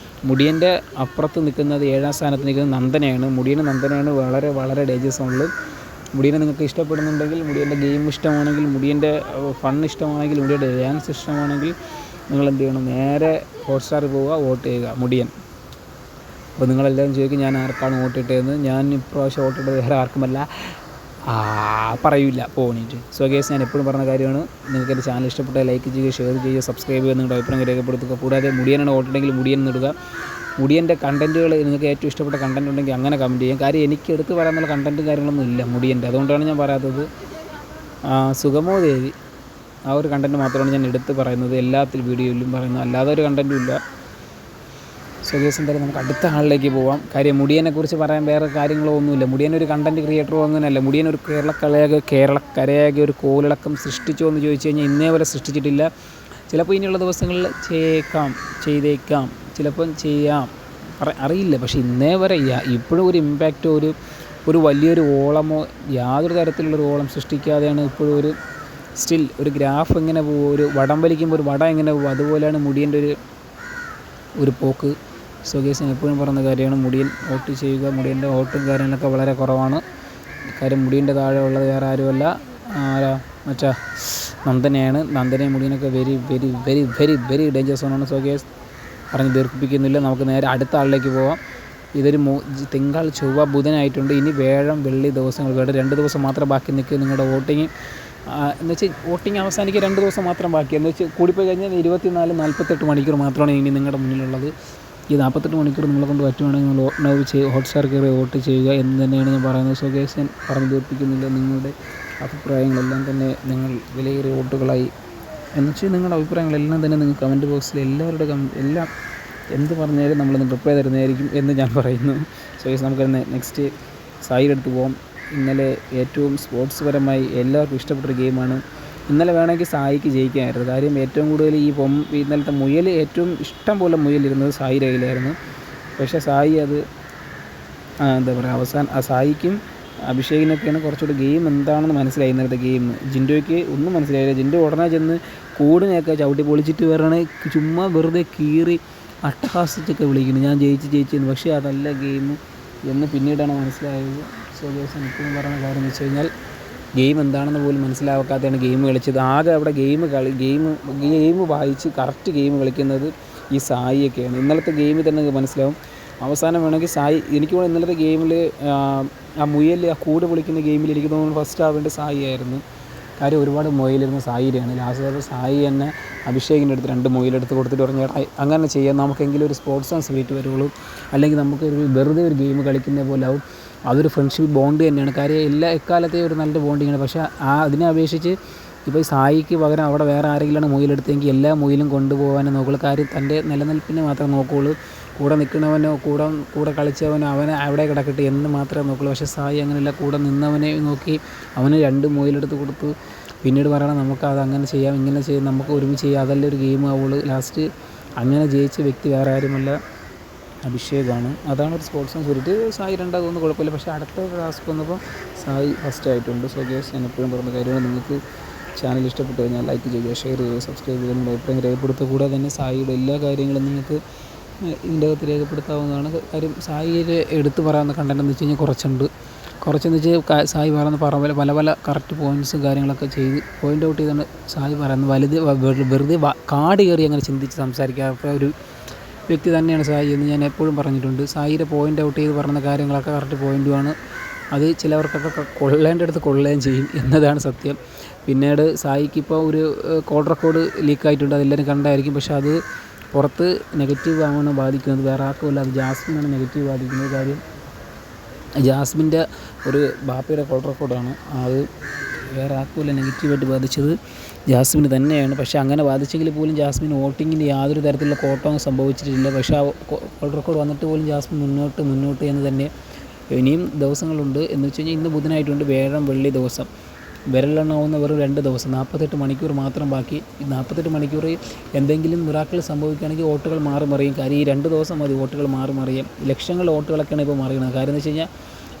മുടിയൻ്റെ അപ്പുറത്ത് നിൽക്കുന്നത് 7ാം സ്ഥാനത്ത് നിൽക്കുന്നത് നന്ദനയാണ് വളരെ വളരെ ഡേഞ്ചർ സോണിൽ. മുടിയനെ നിങ്ങൾക്ക് ഇഷ്ടപ്പെടുന്നുണ്ടെങ്കിൽ, മുടിയൻ്റെ ഗെയിം ഇഷ്ടമാണെങ്കിൽ, മുടിയൻ്റെ ഫൺ ഇഷ്ടമാണെങ്കിൽ, മുടിയൻ്റെ ഡാൻസ് ഇഷ്ടമാണെങ്കിൽ നിങ്ങൾ എന്ത് ചെയ്യണം? നേരെ ഹോട്ട്സ്റ്റാറിൽ പോവുക, വോട്ട് ചെയ്യുക മുടിയൻ. അപ്പോൾ നിങ്ങളെല്ലാവരും ചോദിക്കും ഞാൻ ആർക്കാണ് വോട്ടിട്ടതെന്ന്. ഞാൻ ഇപ്രാവശ്യം വോട്ടിട്ടത് വേറെ ആർക്കുമല്ല, പറയില്ല പോണിട്ട്. സോ ഗൈസ്, ഞാൻ എപ്പോഴും പറഞ്ഞ കാര്യമാണ്, നിങ്ങൾക്ക് എൻ്റെ ചാനൽ ഇഷ്ടപ്പെട്ടാൽ ലൈക്ക് ചെയ്യുക, ഷെയർ ചെയ്യുക, സബ്സ്ക്രൈബ് ചെയ്യുക, നിങ്ങളുടെ അഭിപ്രായം രേഖപ്പെടുത്തുക. കൂടാതെ മുടിയനാണ് വോട്ടുണ്ടെങ്കിൽ മുടിയൻ ഇടുക. മുടിയൻ്റെ കണ്ടൻറ്റുകൾ നിങ്ങൾക്ക് ഏറ്റവും ഇഷ്ടപ്പെട്ട കണ്ടൻറ്റ് ഉണ്ടെങ്കിൽ അങ്ങനെ കമൻറ്റ് ചെയ്യാം. കാര്യം എനിക്ക് എടുത്ത് പറയാനുള്ള കണ്ടൻറ്റും കാര്യങ്ങളൊന്നും ഇല്ല മുടിയൻ്റെ, അതുകൊണ്ടാണ് ഞാൻ പറയാത്തത്. സുഗമോ ദേവി ആ ഒരു കണ്ടൻറ്റ് മാത്രമാണ് ഞാൻ എടുത്ത് പറയുന്നത്, എല്ലാത്തിലും വീഡിയോയിലും പറയുന്നത്, അല്ലാതെ ഒരു കണ്ടൻറ്റും ഇല്ല. സോ ഗൈസ്, എന്തായാലും നമുക്ക് അടുത്ത ആളിലേക്ക് പോവാം. കാര്യം മുടിയനെക്കുറിച്ച് പറയാൻ വേറെ കാര്യങ്ങളോ ഒന്നുമില്ല. മുടിയൻ ഒരു കണ്ടൻറ്റ് ക്രിയേറ്ററോ അങ്ങനെയല്ല. മുടിയൻ ഒരു കേരളക്കരയാകെ ഒരു കോളിളക്കം സൃഷ്ടിച്ചോ എന്ന് ചോദിച്ചു കഴിഞ്ഞാൽ ഇന്നേ വരെ സൃഷ്ടിച്ചിട്ടില്ല. ചിലപ്പോൾ ഇനിയുള്ള ദിവസങ്ങളിൽ ചെയ്തേക്കാം, ചിലപ്പം ചെയ്യാം, അറിയില്ല. പക്ഷേ ഇന്നേ വരെ ഇപ്പോഴും ഒരു ഇമ്പാക്റ്റോ ഒരു വലിയൊരു ഓളമോ യാതൊരു തരത്തിലുള്ളൊരു ഓളം സൃഷ്ടിക്കാതെയാണ് ഇപ്പോഴും ഒരു സ്റ്റിൽ ഒരു ഗ്രാഫ് എങ്ങനെ പോകും, ഒരു വടം വലിക്കുമ്പോൾ ഒരു വടം എങ്ങനെ പോകും, അതുപോലെയാണ് മുടിയൻ്റെ ഒരു പോക്ക്. സോ ഗൈസ് ഞാൻ എപ്പോഴും പറയുന്ന കാര്യമാണ്, മുടിയൻ വോട്ട് ചെയ്യുക. മുടിയൻ്റെ വോട്ടും കാര്യങ്ങളൊക്കെ വളരെ കുറവാണ്. കാര്യം മുടിയൻ്റെ താഴെ ഉള്ളത് വേറെ ആരുമല്ല, മറ്റേ നന്ദനയാണ്. നന്ദനയും മുടിയനൊക്കെ very very very very very dangerous ആണ്. സോ ഗൈസ് പറഞ്ഞ് ദീർഘിപ്പിക്കുന്നില്ല, നമുക്ക് നേരെ അടുത്ത ആളിലേക്ക് പോവാം. ഇതൊരു തിങ്കൾ ചൊവ്വ ബുധനായിട്ടുണ്ട്. ഇനി വ്യാഴം വെള്ളി ദിവസങ്ങൾ വേണ്ട 2 ദിവസം മാത്രം ബാക്കി നിൽക്കുക നിങ്ങളുടെ വോട്ടിങ്. എന്ന് വെച്ചാൽ വോട്ടിങ് അവസാനിക്കുക 2 ദിവസം മാത്രം ബാക്കി. എന്ന് വെച്ചാൽ കൂടിപ്പോയി കഴിഞ്ഞാൽ 24-48 മണിക്കൂർ മാത്രമാണ് ഇനി നിങ്ങളുടെ മുന്നിലുള്ളത്. ഈ 48 മണിക്കൂർ നിങ്ങളെ കൊണ്ട് പറ്റുവാണെങ്കിൽ നിങ്ങൾ വോട്ട് ചെയ്യുക, ഹോട്ട്സ്റ്റാർ കയറി വോട്ട് ചെയ്യുക എന്ന് തന്നെയാണ് ഞാൻ പറയുന്നത്. സോ ഗൈസ് ഞാൻ പറഞ്ഞു തീർപ്പിക്കുന്നില്ല, നിങ്ങളുടെ അഭിപ്രായങ്ങളെല്ലാം തന്നെ നിങ്ങൾ വിലയേറിയ വോട്ടുകളായി എന്ന് വെച്ചാൽ നിങ്ങളുടെ അഭിപ്രായങ്ങളെല്ലാം തന്നെ നിങ്ങൾ കമൻറ്റ് ബോക്സിൽ എല്ലാവരുടെ എല്ലാം എന്ത് പറഞ്ഞാലും നമ്മളൊന്ന് റിപ്ലൈ തരുന്നതായിരിക്കും എന്ന് ഞാൻ പറയുന്നു. സോ ഗൈസ് നമുക്ക് നെക്സ്റ്റ് സായിയുടെ അടുത്ത് പോകാം. ഇന്നലെ ഏറ്റവും സ്പോർട്സ് പരമായി എല്ലാവർക്കും ഇഷ്ടപ്പെട്ടൊരു ഗെയിമാണ്. ഇന്നലെ വേണമെങ്കിൽ സായിക്ക് ജയിക്കാമായിരുന്നു. കാര്യം ഏറ്റവും കൂടുതൽ ഇന്നലത്തെ മുയൽ ഏറ്റവും ഇഷ്ടം പോലെ മുയലിരുന്നത് സായിയുടെ കയ്യിലായിരുന്നു. പക്ഷേ സായി അത് എന്താ പറയുക, സായിക്കും അഭിഷേകിനൊക്കെയാണ് കുറച്ചുകൂടി ഗെയിം എന്താണെന്ന് മനസ്സിലായി. ഇന്നലത്തെ ഗെയിം ജിൻഡോയ്ക്ക് ഒന്നും മനസ്സിലായില്ല. ജിൻഡോ ഉടനെ ചെന്ന് കൂടിനെയൊക്കെ ചവിട്ടി പൊളിച്ചിട്ട് വരണേ, ചുമ്മാ വെറുതെ കീറി അട്ടഹാസിച്ചൊക്കെ വിളിക്കുന്നു ഞാൻ ജയിച്ചെന്ന്. പക്ഷേ അതല്ല ഗെയിം എന്ന് പിന്നീടാണ് മനസ്സിലായത്. സോ ഗൈസ് എനിക്കും പറയുന്ന കാര്യം എന്ന് വെച്ച് കഴിഞ്ഞാൽ ഗെയിം എന്താണെന്ന് പോലും മനസ്സിലാക്കാതെയാണ് ഗെയിം കളിച്ചത്. ആകെ അവിടെ ഗെയിം വായിച്ച് കറക്റ്റ് ഗെയിം കളിക്കുന്നത് ഈ സായിയൊക്കെയാണ്. ഇന്നലത്തെ ഗെയിമിൽ തന്നെ മനസ്സിലാവും. അവസാനം വേണമെങ്കിൽ സായി, എനിക്ക് തോന്നുന്നു ഇന്നലത്തെ ഗെയിമിൽ ആ മുയൽ ആ കൂട് പൊളിക്കുന്ന ഗെയിമിൽ എനിക്ക് തോന്നുന്നു ഫസ്റ്റ് ആവേണ്ട സായി ആയിരുന്നു. കാര്യം ഒരുപാട് മുയലിരുന്ന സായിയുടെയാണ്. ലാസ്റ്റ് സായി തന്നെ അഭിഷേകിൻ്റെ അടുത്ത് 2 മുയലെടുത്ത് കൊടുത്തിട്ട് പറഞ്ഞു, അങ്ങനെ ചെയ്യാം, നമുക്കെങ്കിലും ഒരു സ്പോർട്സ് ആൻഡ് സ്പിരിറ്റ് വരുള്ളൂ, അല്ലെങ്കിൽ നമുക്കൊരു വെറുതെ ഒരു ഗെയിം കളിക്കുന്ന പോലെ ആവും. അതൊരു ഫ്രണ്ട്ഷിപ്പ് ബോണ്ട് തന്നെയാണ്. കാര്യം എക്കാലത്തെയും ഒരു നല്ല ബോണ്ടിങ്ങാണ്. പക്ഷേ അതിനെ അപേക്ഷിച്ച് ഇപ്പോൾ സായിക്ക് പകരം അവിടെ വേറെ ആരെങ്കിലാണ് മുയലെടുത്തെങ്കിൽ എല്ലാ മുയലും കൊണ്ടുപോകാനും നോക്കുള്ളൂ. കാര്യം തൻ്റെ നിലനിൽപ്പിനെ മാത്രമേ നോക്കുകയുള്ളൂ. കൂടെ നിൽക്കുന്നവനോ കൂടെ കളിച്ചവനോ അവനെ അവിടെ കിടക്കട്ടെ എന്ന് മാത്രമേ നോക്കുള്ളൂ. പക്ഷേ സായി അങ്ങനെയല്ല, കൂടെ നിന്നവനെ നോക്കി അവന് 2 മുയലെടുത്ത് കൊടുത്തു. പിന്നീട് പറയണം നമുക്കത് അങ്ങനെ ചെയ്യാം, ഇങ്ങനെ ചെയ്യാം, നമുക്ക് ഒരുമിച്ച് ചെയ്യാം, അതല്ല ഒരു ഗെയിം ആവുള്ളൂ. ലാസ്റ്റ് അങ്ങനെ ജയിച്ച വ്യക്തി വേറെ ആരുമല്ല, അഭിഷേകാണ്. അതാണ് ഒരു സ്പോർട്സ് ആൻഡ് സ്പിരിറ്റ്. സായി 2ാമതൊന്നും കുഴപ്പമില്ല. പക്ഷേ അടുത്ത ടാസ്ക് വന്നപ്പോൾ സായി ഫസ്റ്റ് ആയിട്ടുണ്ട്. സോ ഗൈസ് ഞാൻ എപ്പോഴും പറഞ്ഞ കാര്യമാണ്, നിങ്ങൾക്ക് ചാനൽ ഇഷ്ടപ്പെട്ട് കഴിഞ്ഞാൽ ലൈക്ക് ചെയ്യുക, ഷെയർ ചെയ്യുക, സബ്സ്ക്രൈബ് ചെയ്യുക, നിങ്ങളുടെ അഭിപ്രായം രേഖപ്പെടുത്തുക. കൂടാതെ തന്നെ സായിയുടെ എല്ലാ കാര്യങ്ങളും നിങ്ങൾക്ക് ഇതിൻ്റെ അകത്ത് രേഖപ്പെടുത്താവുന്നതാണ്. കാര്യം സായിയെ എടുത്ത് പറയാവുന്ന കണ്ടന്റ് എന്ന് വെച്ച് കഴിഞ്ഞാൽ കുറച്ചെന്ന് വെച്ചാൽ സായി പറയുന്ന പല കറക്റ്റ് പോയിൻറ്റ്സും കാര്യങ്ങളൊക്കെ ചെയ്ത് പോയിൻ്റ് ഔട്ട് ചെയ്താണ് സായി പറയുന്നത്. വെറുതെ കാട് കയറി അങ്ങനെ ചിന്തിച്ച് സംസാരിക്കാത്ത ഒരു വ്യക്തി തന്നെയാണ് സായി എന്ന് ഞാൻ എപ്പോഴും പറഞ്ഞിട്ടുണ്ട്. സായിയുടെ പോയിൻ്റ് ഔട്ട് ചെയ്ത് പറയുന്ന കാര്യങ്ങളൊക്കെ കറക്റ്റ് പോയിൻറ്റുമാണ്. അത് ചിലവർക്കൊക്കെ കൊള്ളേണ്ടടുത്ത് കൊള്ളുകയും ചെയ്യും എന്നതാണ് സത്യം. പിന്നീട് സായിക്ക് ഇപ്പോൾ ഒരു കോൾ റെക്കോർഡ് ലീക്കായിട്ടുണ്ട്, അതെല്ലാവരും കണ്ടായിരിക്കും. പക്ഷേ അത് പുറത്ത് നെഗറ്റീവ് ആവാണ് ബാധിക്കുന്നത്, വേറെ ആർക്കുമല്ല, അത് ജാസ്മിനാണ് നെഗറ്റീവ് ബാധിക്കുന്നത്. കാര്യം ജാസ്മിൻ്റെ ഒരു ബാപ്പയുടെ കോൾ റെക്കോർഡാണ്, അത് വേറെ ആർക്കുമല്ല നെഗറ്റീവായിട്ട് ബാധിച്ചത് ജാസ്മിന് തന്നെയാണ്. പക്ഷേ അങ്ങനെ ബാധിച്ചെങ്കിൽ പോലും ജാസ്മിൻ വോട്ടിങ്ങിൽ യാതൊരു തരത്തിലുള്ള കോട്ടവും സംഭവിച്ചിട്ടില്ല. പക്ഷേ ആ കോൾ റെക്കോർഡ് വന്നിട്ട് പോലും ജാസ്മിൻ മുന്നോട്ട് എന്ന് തന്നെ. ഇനിയും ദിവസങ്ങളുണ്ട് എന്ന് വെച്ച് കഴിഞ്ഞാൽ ഇന്ന് ബുധനായിട്ടുണ്ട്, വ്യാഴം വെള്ളി ദിവസം വിരലെണ്ണാവുന്ന വെറും 2 ദിവസം, 48 മണിക്കൂർ മാത്രം ബാക്കി. ഈ 48 മണിക്കൂറിൽ എന്തെങ്കിലും മിറാക്കിൾ സംഭവിക്കുകയാണെങ്കിൽ വോട്ടുകൾ മാറി മറിയും. കാര്യം ഈ 2 ദിവസം മതി വോട്ടുകൾ മാറി മറിയാം. ലക്ഷങ്ങൾ വോട്ടുകളൊക്കെയാണ് ഇപ്പോൾ മറിയുന്നത്. കാര്യം എന്ന് വെച്ച് കഴിഞ്ഞാൽ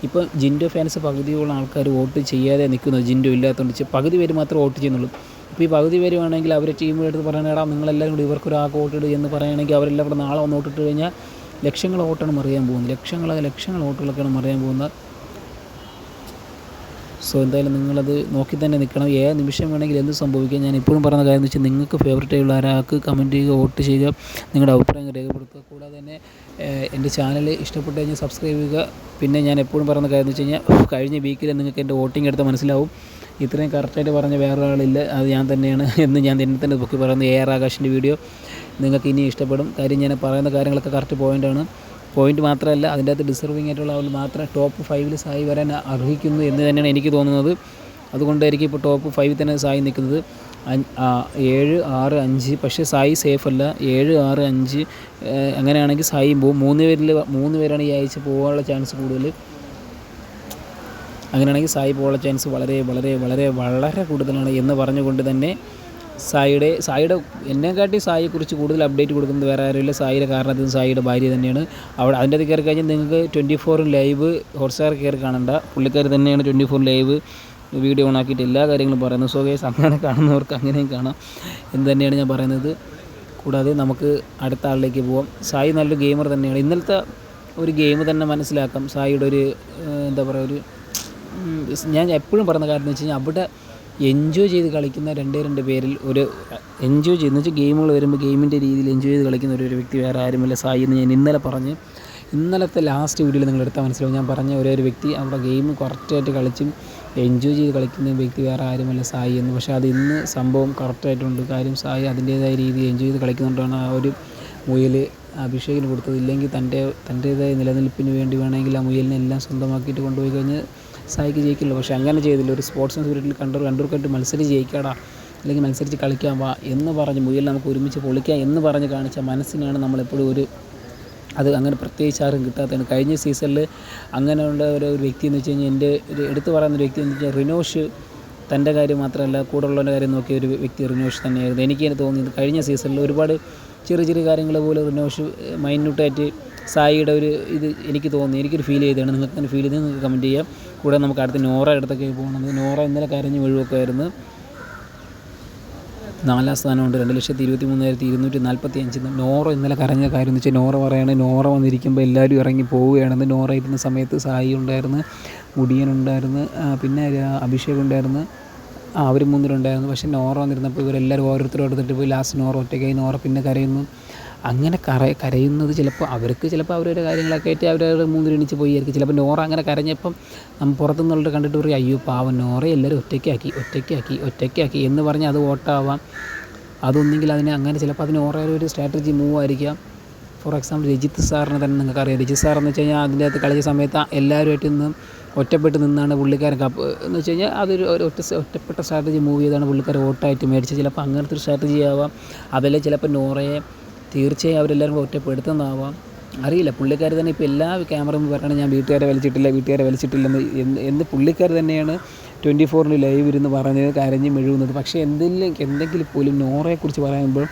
ഇപ്പോൾ ജിൻഡോ ഫാൻസ് പകുതിയോളം ആൾക്കാർ വോട്ട് ചെയ്യാതെ നിൽക്കുന്നത്, ജിൻഡോ ഇല്ലാത്തതുകൊണ്ട് പകുതി പേര് മാത്രമേ വോട്ട് ചെയ്യുന്നുള്ളൂ. ഇപ്പോൾ ഈ പകുതി പേര് വേണമെങ്കിൽ അവരെ ടീമിലെടുത്ത് പറയണേടാ നിങ്ങളെല്ലാവരും കൂടി ഇവർക്കൊരാൾക്ക് വോട്ടിട് എന്ന് പറയുകയാണെങ്കിൽ അവരെല്ലാം കൂടെ നാളെ വന്ന് വോട്ടിട്ട് കഴിഞ്ഞാൽ ലക്ഷങ്ങൾ വോട്ടാണ് മറിയാൻ പോകുന്നത്. ലക്ഷങ്ങൾ വോട്ടുകളൊക്കെയാണ് മറിയാൻ പോകുന്നത്. സോ എന്തായാലും നിങ്ങളത് നോക്കി തന്നെ നിൽക്കണം. ഏത് നിമിഷം വേണമെങ്കിൽ എന്ത് സംഭവിക്കാം. ഞാൻ ഇപ്പോഴും പറയുന്ന കാര്യം എന്ന് വെച്ചാൽ നിങ്ങൾക്ക് ഫേവറേറ്റായുള്ള ഒരാൾക്ക് കമൻറ്റ് ചെയ്യുക, വോട്ട് ചെയ്യുക, നിങ്ങളുടെ അഭിപ്രായങ്ങൾ രേഖപ്പെടുത്തുക. കൂടാതെ തന്നെ എൻ്റെ ചാനൽ ഇഷ്ടപ്പെട്ട് കഴിഞ്ഞാൽ സബ്സ്ക്രൈബ് ചെയ്യുക. പിന്നെ ഞാൻ എപ്പോഴും പറയുന്ന കാര്യം എന്ന് വെച്ച് കഴിഞ്ഞാൽ കഴിഞ്ഞ വീക്കിൽ നിങ്ങൾക്ക് എൻ്റെ വോട്ടിംഗ് എടുത്താൽ മനസ്സിലാവും. ഇത്രയും കറക്റ്റായിട്ട് പറഞ്ഞ വേറെ ഒരാളില്ല, അത് ഞാൻ തന്നെയാണ് എന്ന് ഞാൻ തന്നെ പൊക്കി പറയുന്നത്. AR ആകാശിൻ്റെ വീഡിയോ നിങ്ങൾക്ക് ഇനി ഇഷ്ടപ്പെടും. കാര്യം ഞാൻ പറയുന്ന കാര്യങ്ങളൊക്കെ കറക്റ്റ് പോയിൻ്റ് മാത്രമല്ല, അതിൻ്റെ അകത്ത് ഡിസർവിങ് ആയിട്ടുള്ള ആൾ മാത്രമേ ടോപ്പ് 5 സായി വരാൻ അർഹിക്കുന്നു എന്ന് തന്നെയാണ് എനിക്ക് തോന്നുന്നത്. അതുകൊണ്ടായിരിക്കും ഇപ്പോൾ ടോപ്പ് 5 തന്നെ സായി നിൽക്കുന്നത്. 7, 6, 5. പക്ഷേ സായി സേഫ് അല്ല. 7, 6, 5 അങ്ങനെയാണെങ്കിൽ സായിയും പോകും. 3 പേരാണ് ഈ ആഴ്ച പോകാനുള്ള ചാൻസ് കൂടുതൽ. അങ്ങനെയാണെങ്കിൽ സായി പോകാനുള്ള ചാൻസ് വളരെ വളരെ വളരെ വളരെ കൂടുതലാണ് എന്ന് പറഞ്ഞുകൊണ്ട് തന്നെ സായിയുടെ എന്നെക്കാട്ടി സായിയെക്കുറിച്ച് കൂടുതൽ അപ്ഡേറ്റ് കൊടുക്കുന്നത് വേറെ ആരുമില്ല. സായിയുടെ കാരണത്തിൽ സായിയുടെ ഭാര്യ തന്നെയാണ്. അതിൻ്റെ അത് കയറി കഴിഞ്ഞാൽ നിങ്ങൾക്ക് 24 ലൈവ് ഹോട്ട്സ്റ്റാർ കയറി കാണണ്ട. പുള്ളിക്കാർ തന്നെയാണ് 24 ലൈവ് വീഡിയോ ഓണാക്കിയിട്ട് എല്ലാ കാര്യങ്ങളും പറയുന്നത്. സോ ഗൈസ്, അങ്ങനെ കാണുന്നവർക്ക് അങ്ങനെയും കാണാം എന്ന് തന്നെയാണ് ഞാൻ പറയുന്നത്. കൂടാതെ നമുക്ക് അടുത്ത ആളിലേക്ക് പോവാം. സായി നല്ലൊരു ഗെയിമർ തന്നെയാണ്. ഇന്നലത്തെ ഒരു ഗെയിം തന്നെ മനസ്സിലാക്കാം സായിയുടെ ഒരു എന്താ പറയുക, ഞാൻ എപ്പോഴും പറയുന്ന കാര്യം എന്ന് വെച്ച് കഴിഞ്ഞാൽ അവിടെ എൻജോയ് ചെയ്ത് കളിക്കുന്ന രണ്ട് പേരിൽ ഒരു എൻജോയ് ചെയ്യുന്ന വെച്ചാൽ ഗെയിമുകൾ വരുമ്പോൾ ഗെയിമിൻ്റെ രീതിയിൽ എൻജോയ് ചെയ്ത് കളിക്കുന്ന ഒരു വ്യക്തി വേറെ ആരുമില്ല സായി എന്ന് ഞാൻ ഇന്നലെ പറഞ്ഞ്. ഇന്നലത്തെ ലാസ്റ്റ് വീഡിയോയിൽ നിങ്ങൾ എടുത്താൽ മനസ്സിലാവും. ഞാൻ പറഞ്ഞ ഒരു വ്യക്തി അവിടെ ഗെയിം കറക്റ്റായിട്ട് കളിച്ചും എൻജോയ് ചെയ്ത് കളിക്കുന്ന വ്യക്തി വേറെ ആരുമല്ല സായി എന്ന്. പക്ഷേ അത് ഇന്ന് സംഭവം കറക്റ്റായിട്ടുണ്ട്. കാര്യം സായി അതിൻ്റേതായ രീതിയിൽ എൻജോയ് ചെയ്ത് കളിക്കുന്നുണ്ടാണ് ആ ഒരു മുയൽ അഭിഷേകിന് കൊടുത്തത്. ഇല്ലെങ്കിൽ തൻ്റേതായ നിലനിൽപ്പിന് വേണ്ടി വേണമെങ്കിൽ ആ മുയലിനെ എല്ലാം സ്വന്തമാക്കിയിട്ട് കൊണ്ടുപോയി കഴിഞ്ഞ് സായിക്ക് ജയിക്കില്ല. പക്ഷേ അങ്ങനെ ചെയ്തില്ല. ഒരു സ്പോർട്സ് സ്പിരിറ്റിൽ കണ്ടവർക്കായിട്ട് മത്സരിച്ച് ജയിക്കാടാ, അല്ലെങ്കിൽ മത്സരിച്ച് കളിക്കാൻ വാ എന്ന് പറഞ്ഞ് മുയൽ നമുക്ക് ഒരുമിച്ച് പൊളിക്കാം എന്ന് പറഞ്ഞ് കാണിച്ച മനസ്സിനാണ് നമ്മളെപ്പോഴും അത് അങ്ങനെ പ്രത്യേകിച്ച് ആരും കിട്ടാത്തതാണ്. കഴിഞ്ഞ സീസണിൽ അങ്ങനെയുള്ള ഒരു വ്യക്തി എന്ന് വെച്ച് കഴിഞ്ഞാൽ എൻ്റെ ഒരു എടുത്തു പറയുന്ന ഒരു വ്യക്തി എന്ന് വെച്ചാൽ റിനോഷ്. തൻ്റെ കാര്യം മാത്രമല്ല കൂടെ ഉള്ളവൻ്റെ കാര്യം നോക്കിയ ഒരു വ്യക്തി റിനോഷ് തന്നെയായിരുന്നു. എനിക്ക് തോന്നിയത് കഴിഞ്ഞ സീസണിൽ ഒരുപാട് ചെറിയ കാര്യങ്ങൾ പോലെ റിനോഷ് മൈന്യൂട്ടായിട്ട് സായിയുടെ ഇത് എനിക്ക് തോന്നി, എനിക്കൊരു ഫീൽ ചെയ്തതാണ്. നിങ്ങൾക്ക് അങ്ങനെ ഫീൽ ചെയ്ത് നിങ്ങൾക്ക് കമൻറ്റ് ചെയ്യാം. കൂടെ നമുക്ക് അടുത്ത് നോറ അടുത്തൊക്കെ പോകുന്നത്. നോറ ഇന്നലെ കരഞ്ഞ് ഒഴിവൊക്കെയായിരുന്നു. 4ാം സ്ഥാനമുണ്ട്, 2,23,245. നോറ ഇന്നലെ കരഞ്ഞ കാര്യം എന്ന് വെച്ചാൽ നോറ പറയുകയാണ്, നോറ വന്നിരിക്കുമ്പോൾ എല്ലാവരും ഇറങ്ങി പോവുകയാണെന്ന്. നോറ ഇരുന്ന സമയത്ത് സായി ഉണ്ടായിരുന്നു, മുടിയനുണ്ടായിരുന്നു, പിന്നെ അഭിഷേക് ഉണ്ടായിരുന്നു, അവർ 3 പേരുണ്ടായിരുന്നു. പക്ഷേ നോറ വന്നിരുന്നപ്പോൾ ഇവരെല്ലാവരും ഓരോരുത്തരും എടുത്തിട്ട് പോയി. ലാസ്റ്റ് നോറ ഒറ്റയ്ക്കായി. നോറ പിന്നെ കരയുന്നു. അങ്ങനെ കരയുന്നത് ചിലപ്പോൾ അവരുടെ കാര്യങ്ങളൊക്കെ ആയിട്ട് അവരവരുടെ 3 എണീച്ച് പോയിരിക്കും. ചിലപ്പോൾ നോറ അങ്ങനെ കരഞ്ഞപ്പം നമ്മൾ പുറത്തുനിന്നുള്ളവർ കണ്ടിട്ട് പറയും, അയ്യോ പാവം നോറ എല്ലാവരും ഒറ്റയ്ക്കാക്കി എന്ന് പറഞ്ഞ് അത് ഓട്ടമാവാം. അതൊന്നെങ്കിൽ അങ്ങനെ ചിലപ്പോൾ അതിന് നോറയുടെ ഒരു സ്ട്രാറ്റജി മൂവ് ആയിരിക്കാം. ഫോർ എക്സാമ്പിൾ രജിത്ത് സാറിനെ തന്നെ നിങ്ങൾക്കറിയാം. രജിത്ത് സാറെന്ന് വെച്ച് കഴിഞ്ഞാൽ അതിൻ്റെ അകത്ത് കളിച്ച സമയത്ത് എല്ലാവരുമായിട്ട് ഒറ്റപ്പെട്ട് നിന്നാണ് പുള്ളിക്കാരൻ കപ്പ് എന്ന് വെച്ച് കഴിഞ്ഞാൽ അതൊരു ഒറ്റപ്പെട്ട സ്ട്രാറ്റജി മൂവ് ചെയ്താണ് പുള്ളിക്കാരൻ വോട്ടായിട്ട് മേടിച്ചത്. ചിലപ്പോൾ അങ്ങനത്തെ ഒരു സ്ട്രാറ്റജി ആവാം. അതല്ലേ ചിലപ്പോൾ നോറയെ തീർച്ചയായും അവരെല്ലാവരും കൂടെ ഒറ്റപ്പെടുത്തുന്നതാവാം, അറിയില്ല. പുള്ളിക്കാർ തന്നെ ഇപ്പോൾ എല്ലാ ക്യാമറയും പറയണം ഞാൻ വീട്ടുകാരെ വലിച്ചിട്ടില്ലെന്ന് എന്ന് പുള്ളിക്കാർ തന്നെയാണ് 24 ലൈവ് ഇരുന്ന് പറഞ്ഞത്, കരഞ്ഞ് മെഴുകുന്നത്. പക്ഷേ എന്തെങ്കിലും പോലും നോറയെക്കുറിച്ച് പറയുമ്പോൾ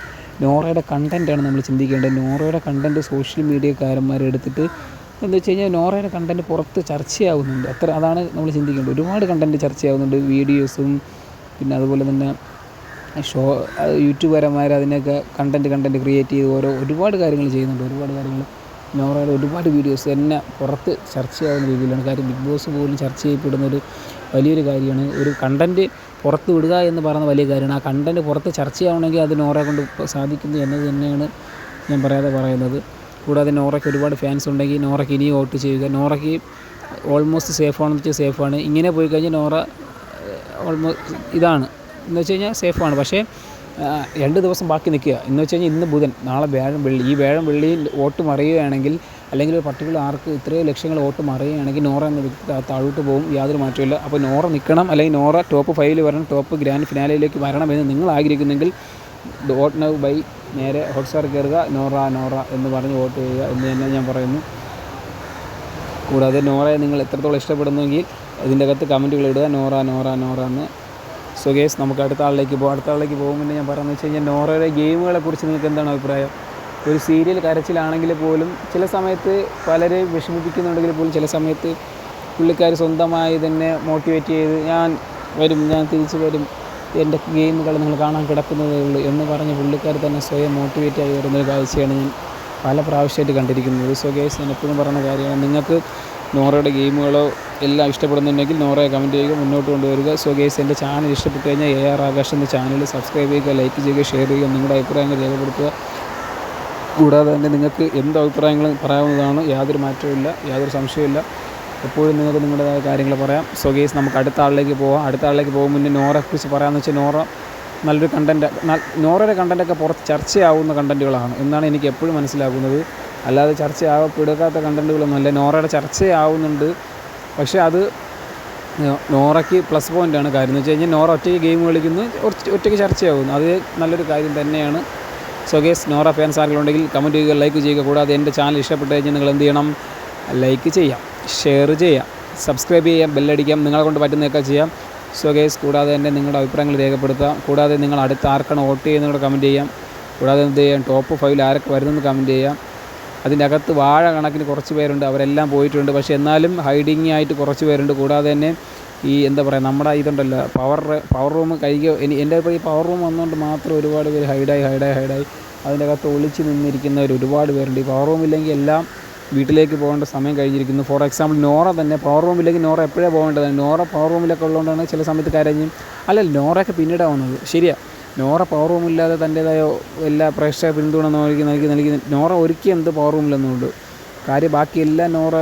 നോറയുടെ കണ്ടൻറ്റാണ് നമ്മൾ ചിന്തിക്കേണ്ടത്. നോറയുടെ കണ്ടൻറ്റ് സോഷ്യൽ മീഡിയക്കാരന്മാരെടുത്തിട്ട് എന്ന് വെച്ച് കഴിഞ്ഞാൽ നോറയുടെ കണ്ടൻറ്റ് പുറത്ത് ചർച്ചയാവുന്നുണ്ട്. അതാണ് നമ്മൾ ചിന്തിക്കേണ്ടത്. ഒരുപാട് കണ്ടൻറ്റ് ചർച്ചയാവുന്നുണ്ട്, വീഡിയോസും പിന്നെ അതുപോലെ തന്നെ യൂട്യൂബർമാർ അതിനൊക്കെ കണ്ടൻറ്റ് ക്രിയേറ്റ് ചെയ്ത് ഒരുപാട് കാര്യങ്ങൾ ചെയ്യുന്നുണ്ട്. ഒരുപാട് കാര്യങ്ങൾ നോറയുടെ ഒരുപാട് വീഡിയോസ് തന്നെ പുറത്ത് ചർച്ചയാവുന്ന രീതിയിലാണ്. കാര്യം ബിഗ് ബോസ് പോലും ചർച്ച ചെയ്യപ്പെടുന്നൊരു വലിയൊരു കാര്യമാണ്. ഒരു കണ്ടൻറ്റ് പുറത്ത് വിടുക എന്ന് പറയുന്ന വലിയ കാര്യമാണ്. ആ കണ്ടൻറ്റ് പുറത്ത് ചർച്ചയാവണമെങ്കിൽ അത് നോറയെ കൊണ്ട് സാധിക്കുന്നു എന്നത് തന്നെയാണ് ഞാൻ പറയുന്നത്. കൂടാതെ നോറയ്ക്ക് ഒരുപാട് ഫാൻസ് ഉണ്ടെങ്കിൽ നോറയ്ക്ക് ഇനിയും വോട്ട് ചെയ്യുക. നോറയ്ക്ക് ഓൾമോസ്റ്റ് സേഫാണെന്ന് വെച്ചാൽ സേഫാണ്. ഇങ്ങനെ പോയി കഴിഞ്ഞാൽ നോറ ഓൾമോസ്റ്റ് ഇതാണ് എന്ന് വെച്ച് കഴിഞ്ഞാൽ സേഫാണ്. പക്ഷേ 2 ദിവസം ബാക്കി നിൽക്കുക എന്ന് വെച്ച് കഴിഞ്ഞാൽ ഇന്ന് ബുധൻ, നാളെ വ്യാഴം വെള്ളി. ഈ വ്യാഴം വെള്ളിയിൽ വോട്ട് മറിയുകയാണെങ്കിൽ, അല്ലെങ്കിൽ ഒരു പർട്ടിക്കുലർ ആർക്ക് ഇത്രയും ലക്ഷങ്ങൾ വോട്ട് മറിയുകയാണെങ്കിൽ നോറ എന്ന വ്യക്തി താഴോട്ട് പോകും, യാതൊരു മാറ്റമില്ല. അപ്പോൾ നോറ നിൽക്കണം, അല്ലെങ്കിൽ നോറ ടോപ്പ് 5 വരണം, ടോപ്പ് ഗ്രാൻഡ് ഫിനാലയിലേക്ക് വരണമെന്ന് നിങ്ങൾ ആഗ്രഹിക്കുന്നെങ്കിൽ വോട്ട് നൗ ബൈ നേരെ ഹോട്ട്സ്റ്റാർ കയറുക, നോറ എന്ന് പറഞ്ഞ് വോട്ട് ചെയ്യുക എന്ന് തന്നെ ഞാൻ പറയുന്നു. കൂടാതെ നോറയെ നിങ്ങൾ എത്രത്തോളം ഇഷ്ടപ്പെടുന്നുവെങ്കിൽ ഇതിൻ്റെ അകത്ത് കമൻറ്റുകൾ ഇടുക, നോറ എന്ന്. സോ ഗേസ്, നമുക്ക് അടുത്ത ആളിലേക്ക് പോകുമ്പോൾ ഞാൻ പറയുന്നത് വെച്ച് കഴിഞ്ഞാൽ നോറയുടെ ഗെയിമുകളെക്കുറിച്ച് നിങ്ങൾക്ക് എന്താണ് അഭിപ്രായം? ഒരു സീരിയൽ കരച്ചിലാണെങ്കിൽ പോലും ചില സമയത്ത് പലരെ വിഷമിപ്പിക്കുന്നുണ്ടെങ്കിൽ പോലും ചില സമയത്ത് പുള്ളിക്കാർ സ്വന്തമായി തന്നെ മോട്ടിവേറ്റ് ചെയ്ത് ഞാൻ തിരിച്ചു വരും, എൻ്റെ ഗെയിമുകൾ നിങ്ങൾ കാണാൻ കിടക്കുന്നതേ ഉള്ളൂ എന്ന് പറഞ്ഞ് പുള്ളിക്കാർ തന്നെ സ്വയം മോട്ടിവേറ്റ് ആയി വരുന്നൊരു കാഴ്ചയാണ് ഞാൻ പല പ്രാവശ്യമായിട്ട് കണ്ടിരിക്കുന്നത്. സോ ഗേസ്, ഞാൻ എപ്പോഴും പറയുന്ന കാര്യമാണ്, നിങ്ങൾക്ക് നോറയുടെ ഗെയിമുകളോ എല്ലാം ഇഷ്ടപ്പെടുന്നുണ്ടെങ്കിൽ നോറയെ കമൻറ്റ് ചെയ്യുക, മുന്നോട്ട് കൊണ്ടുവരിക. സോ ഗേസ്, എൻ്റെ ചാനൽ ഇഷ്ടപ്പെട്ട് കഴിഞ്ഞാൽ AR ആകാശ് എന്ന ചാനൽ സബ്സ്ക്രൈബ് ചെയ്യുക, ലൈക്ക് ചെയ്യുക, ഷെയർ ചെയ്യുക, നിങ്ങളുടെ അഭിപ്രായങ്ങൾ രേഖപ്പെടുത്തുക. കൂടാതെ തന്നെ നിങ്ങൾക്ക് എന്ത് അഭിപ്രായങ്ങളും പറയാവുന്നതാണ്, യാതൊരു മാറ്റവുമില്ല, യാതൊരു സംശയമില്ല. എപ്പോഴും നിങ്ങൾക്ക് നിങ്ങളുടേതായ കാര്യങ്ങൾ പറയാം. സോ ഗേസ്, നമുക്ക് അടുത്ത ആളിലേക്ക് പോകും മുന്നേ നോറയെക്കുറിച്ച് പറയാമെന്ന് വെച്ചാൽ നോറ നല്ലൊരു നോറയുടെ കണ്ടൻറ്റൊക്കെ പുറത്ത് ചർച്ചയാവുന്ന കണ്ടൻറ്റുകളാണ് എന്നാണ് എനിക്ക് എപ്പോഴും മനസ്സിലാക്കുന്നത്. അല്ലാതെ ചർച്ചയാവപ്പെടുക്കാത്ത കണ്ടൻറ്റുകളൊന്നുമല്ല. നോറയുടെ ചർച്ചയാവുന്നുണ്ട്, പക്ഷേ അത് നോറയ്ക്ക് പ്ലസ് പോയിൻ്റാണ്. കാര്യം എന്ന് വെച്ച് കഴിഞ്ഞാൽ നോറ ഒറ്റയ്ക്ക് ഗെയിം കളിക്കുന്നു, ഒറ്റയ്ക്ക് ചർച്ചയാവുന്നു, അത് നല്ലൊരു കാര്യം തന്നെയാണ്. സോ ഗേസ്, നോറ ഫാൻസ് ആരെങ്കിലും ഉണ്ടെങ്കിൽ കമൻറ്റ് ചെയ്യുക, ലൈക്ക് ചെയ്യുക. കൂടാതെ എൻ്റെ ചാനൽ ഇഷ്ടപ്പെട്ട് കഴിഞ്ഞാൽ നിങ്ങൾ എന്ത് ചെയ്യണം? ലൈക്ക് ചെയ്യാം, ഷെയർ ചെയ്യാം, സബ്സ്ക്രൈബ് ചെയ്യാം, ബെല്ലടിക്കാം, നിങ്ങളെ കൊണ്ട് പറ്റുന്നതൊക്കെ ചെയ്യാം. സോ ഗൈസ്, കൂടാതെ തന്നെ നിങ്ങളുടെ അഭിപ്രായങ്ങൾ രേഖപ്പെടുത്താം. കൂടാതെ നിങ്ങൾ അടുത്ത ആർക്കാണ് വോട്ട് ചെയ്യുന്നത് കമൻറ്റ് ചെയ്യാം. കൂടാതെ എന്ത് ചെയ്യാം, ടോപ്പ് 5 ആരൊക്കെ വരുന്നെന്ന് കമൻറ്റ് ചെയ്യാം. അതിൻ്റെ അകത്ത് വാഴ കണക്കിന് കുറച്ച് പേരുണ്ട്, അവരെല്ലാം പോയിട്ടുണ്ട്. പക്ഷേ എന്നാലും ഹൈഡിങ് ആയിട്ട് കുറച്ച് പേരുണ്ട്. കൂടാതെ തന്നെ ഈ എന്താ പറയുക, നമ്മുടെ ഇതുണ്ടല്ലോ പവർ റൂം എൻ്റെ ഇപ്പോൾ ഈ പവർ റൂം വന്നുകൊണ്ട് മാത്രം ഒരുപാട് പേര് ഹൈഡായി അതിൻ്റെ അകത്ത് ഒളിച്ച് നിന്നിരിക്കുന്നവർ ഒരുപാട് പേരുണ്ട്. ഈ പവർ റൂം ഇല്ലെങ്കിൽ എല്ലാം വീട്ടിലേക്ക് പോകേണ്ട സമയം കഴിഞ്ഞിരിക്കുന്നു. ഫോർ എക്സാമ്പിൾ നോറ തന്നെ പവർ റൂമില്ലെങ്കിൽ നോറ എപ്പോഴേ പോകേണ്ടതാണ്. നോറ പവർ റൂമിലൊക്കെ ഉള്ളതുകൊണ്ടാണ് ചില സമയത്ത് കരഞ്ഞും അല്ലല്ല നോറയൊക്കെ പിന്നീടാണ് വന്നത്. ശരിയാണ്, നോറ പവർ റൂമില്ലാതെ തൻ്റേതായ എല്ലാ പ്രേക്ഷക പിന്തുണ നൽകി നോറ ഒരുക്കി എന്ത് പവർ റൂമിലെന്നുണ്ട് കാര്യം. ബാക്കി എല്ലാം നോറ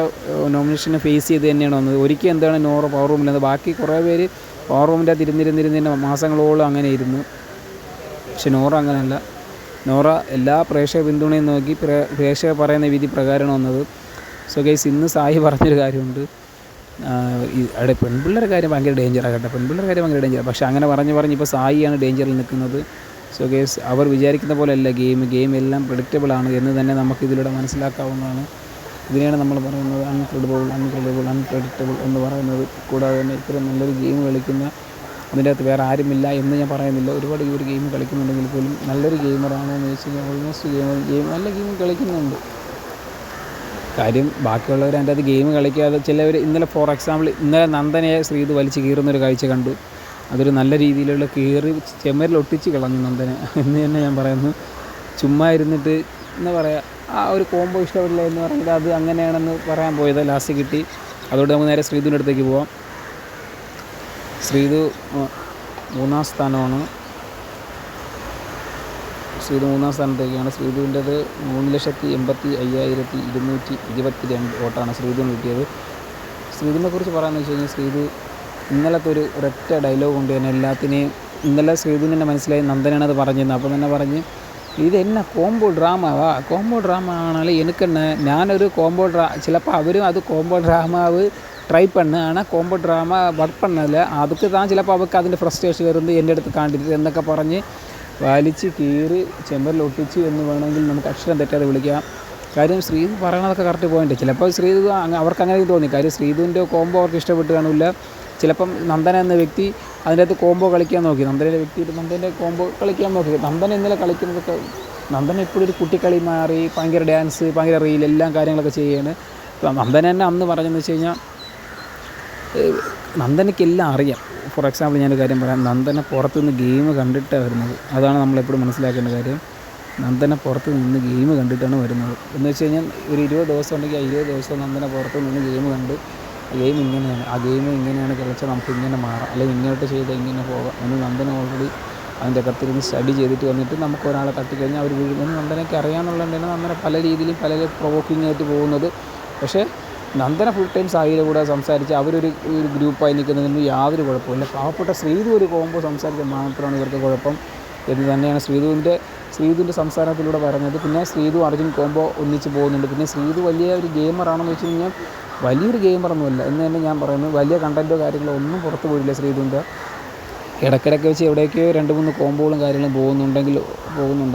നോമിനേഷനെ ഫേസ് ചെയ്ത് തന്നെയാണ് വന്നത്. ഒരിക്കൽ എന്താണ് നോറ പവർ റൂമിലെന്ന്. ബാക്കി കുറേ പേര് പവർ റൂമിൻ്റെ അകത്ത് ഇരുന്നിരുന്നിരുന്ന മാസങ്ങളോളം അങ്ങനെ ഇരുന്നു. പക്ഷെ നോറ അങ്ങനെയല്ല. നോറ എല്ലാ പ്രേക്ഷക പിന്തുണയും നോക്കി പ്രേക്ഷകർ പറയുന്ന വിധി പ്രകാരമാണ് വന്നത്. സോ ഗൈസ്, ഇന്ന് സായി പറഞ്ഞൊരു കാര്യമുണ്ട്, അവിടെ പെൺപിള്ളേരുടെ കാര്യം ഭയങ്കര ഡേഞ്ചറാണ് കേട്ടോ. പെൺപിള്ളേരുടെ കാര്യം ഭയങ്കര ഡേഞ്ചറാണ്. പക്ഷേ അങ്ങനെ പറഞ്ഞ് ഇപ്പോൾ സായിയാണ് ഡേഞ്ചറിൽ നിൽക്കുന്നത്. സോ ഗൈസ്, അവർ വിചാരിക്കുന്ന പോലെയല്ല ഗെയിം എല്ലാം പ്രെഡിക്റ്റബിളാണ് എന്ന് തന്നെ നമുക്കിതിലൂടെ മനസ്സിലാക്കാവുന്നതാണ്. ഇതിനെയാണ് നമ്മൾ പറയുന്നത് അൺപ്രെഡിക്റ്റബിൾ എന്ന് പറയുന്നത്. കൂടാതെ തന്നെ ഇത്രയും നല്ലൊരു ഗെയിം കളിക്കുന്ന അതിൻ്റെ അകത്ത് വേറെ ആരുമില്ല എന്ന് ഞാൻ പറയുന്നില്ല. ഒരുപാട് ഈ ഒരു ഗെയിം കളിക്കുന്നുണ്ടെങ്കിൽ പോലും നല്ലൊരു ഗെയിമറാണോ എന്ന് വെച്ച് കഴിഞ്ഞാൽ ഓൾമോസ്റ്റ് നല്ല ഗെയിം കളിക്കുന്നുണ്ട്. കാര്യം ബാക്കിയുള്ളവർ അതിൻ്റെ അത് ഗെയിം കളിക്കാതെ ചിലവർ ഇന്നലെ ഫോർ എക്സാമ്പിൾ ഇന്നലെ നന്ദനയെ ശ്രീത് വലിച്ച് കീറുന്നൊരു കാഴ്ച കണ്ടു. അതൊരു നല്ല രീതിയിലുള്ള കീറി ചെമ്മരിലൊട്ടിച്ച് കളഞ്ഞു നന്ദനെ എന്ന് തന്നെ ഞാൻ പറയുന്നു. ചുമ്മാ ഇരുന്നിട്ട് എന്താ പറയുക, ആ ഒരു കോംബോ ഇഷ്ടപ്പെടില്ല എന്ന് പറഞ്ഞിട്ട് അത് അങ്ങനെയാണെന്ന് പറയാൻ പോയത് ലാസ്റ്റ് കിട്ടി. അതുകൊണ്ട് നമുക്ക് നേരെ ശ്രീധുവിൻ്റെ അടുത്തേക്ക് പോവാം. ശ്രീധു 3-ാം സ്ഥാനമാണ്. ശ്രീധു 3-ാം സ്ഥാനത്തേക്കാണ്. ശ്രീധുവിൻ്റെത് 3,85,222 വോട്ടാണ് ശ്രീധുവിന് കിട്ടിയത്. ശ്രീധുവിനെ കുറിച്ച് പറയാമെന്ന് വെച്ച് കഴിഞ്ഞാൽ ശ്രീധു ഇന്നലത്തെ ഒരു ഒരൊറ്റ ഡയലോഗ് കൊണ്ട് തന്നെ എല്ലാത്തിനെയും ഇന്നലെ ശ്രീധുവിന് തന്നെ മനസ്സിലായി. നന്ദനാണത് പറഞ്ഞിരുന്നത്. അപ്പോൾ തന്നെ പറഞ്ഞ് ഇത് എന്നെ കോംബോ ഡ്രാമ ആണല്ലോ എനിക്കെന്നെ ഞാനൊരു ചിലപ്പോൾ അവരും അത് കോംബോ ഡ്രാമാവ് ட்ரை பண்ணு ஆனால் കോംബോ ഡ്രാമ വർക്ക് பண்ணல அதுக்கு தான் ചിലപ്പോൾ അവർക്ക് അതിൻ്റെ ഫ്രസ്ട്രേഷൻ വരുന്നത് എൻ്റെ അടുത്ത് കണ്ടിട്ട് എന്നൊക്കെ പറഞ്ഞ് വലിച്ച് കീറി ചെമ്പരിലൊട്ടിച്ച് എന്ന് വേണമെങ്കിൽ നമുക്ക് അക്ഷരം തെറ്റാതെ വിളിക്കാം. കാര്യം ശ്രീധു പറയണതൊക്കെ കറക്റ്റ് പോയിന്റ്. ചിലപ്പോൾ ശ്രീധു അവർക്ക് അങ്ങനെ തോന്നി. കാര്യം ശ്രീധുവിൻ്റെ കോംബോ അവർക്ക് ഇഷ്ടപ്പെട്ട് കാണില്ല. ചിലപ്പം നന്ദന എന്ന വ്യക്തി അതിൻ്റെ അകത്ത് കോംബോ കളിക്കാൻ നോക്കി. നന്ദൻ്റെ കോംബോ കളിക്കാൻ നോക്കി. നന്ദന ഇന്നലെ കളിക്കുന്നതൊക്കെ നന്ദന എപ്പോഴും ഒരു കുട്ടിക്കളി മാറി ഭയങ്കര ഡാൻസ് ഭയങ്കര റീൽ എല്ലാ കാര്യങ്ങളൊക്കെ ചെയ്യുകയാണ്. നന്ദന തന്നെ അന്ന് പറഞ്ഞതെന്ന് വെച്ച് കഴിഞ്ഞാൽ നന്ദനയ്ക്കെല്ലാം അറിയാം. ഫോർ എക്സാമ്പിൾ ഞാനൊരു കാര്യം പറയാം. നന്ദന പുറത്തുനിന്ന് ഗെയിം കണ്ടിട്ടാണ് വരുന്നത്. അതാണ് നമ്മളെപ്പോഴും മനസ്സിലാക്കേണ്ട കാര്യം. നന്ദന പുറത്ത് നിന്ന് ഗെയിം കണ്ടിട്ടാണ് വരുന്നത്. എന്ന് വെച്ച് കഴിഞ്ഞാൽ ഒരു 20 ദിവസം ഉണ്ടെങ്കിൽ ആ 20 ദിവസം നന്ദന പുറത്ത് നിന്ന് ഗെയിം കണ്ട് ഗെയിം ഇങ്ങനെയാണ്, ആ ഗെയിം ഇങ്ങനെയാണ് കളിച്ചാൽ നമുക്ക് ഇങ്ങനെ മാറാം, അല്ലെങ്കിൽ ഇങ്ങോട്ട് ചെയ്താൽ ഇങ്ങനെ പോകാം എന്ന് നന്ദന ഓൾറെഡി അതിൻ്റെ അകത്തിരുന്ന് സ്റ്റഡി ചെയ്തിട്ട് വന്നിട്ട് നമുക്ക് ഒരാളെ തട്ടിക്കഴിഞ്ഞാൽ അവർ വീഴുമെന്ന് നന്ദനയ്ക്ക് അറിയാമെന്നുള്ളതുകൊണ്ടാണ് നന്ദന പല രീതിയിലും പല പ്രൊവോക്കിംഗ് ആയിട്ട് പോകുന്നത്. പക്ഷേ നന്ദന ഫുൾ ടൈം സായിയുടെ കൂടെ സംസാരിച്ച് അവരൊരു ഗ്രൂപ്പായി നിൽക്കുന്നതിന് യാതൊരു കുഴപ്പമില്ല. പാവപ്പെട്ട ശ്രീധു ഒരു കോംബോ സംസാരിച്ചാൽ മാത്രമാണ് ഇവർക്ക് കുഴപ്പം എന്ന് തന്നെയാണ് ശ്രീധുവിൻ്റെ സംസാരത്തിലൂടെ പറഞ്ഞത്. പിന്നെ ശ്രീധു അർജുൻ കോംബോ ഒന്നിച്ച് പോകുന്നുണ്ട്. പിന്നെ ശ്രീധു വലിയ ഒരു ഗെയിമറാണെന്ന് വെച്ച് കഴിഞ്ഞാൽ വലിയൊരു ഗെയിമറൊന്നുമല്ല എന്ന് തന്നെ ഞാൻ പറയുന്നു. വലിയ കണ്ടൻറ്റോ കാര്യങ്ങളോ ഒന്നും പുറത്ത് പോയില്ല ശ്രീധുവിൻ്റെ. ഇടയ്ക്കിടയ്ക്ക് വെച്ച് എവിടേക്കോ 2-3 കോംബോകളും കാര്യങ്ങളും പോകുന്നുണ്ട്.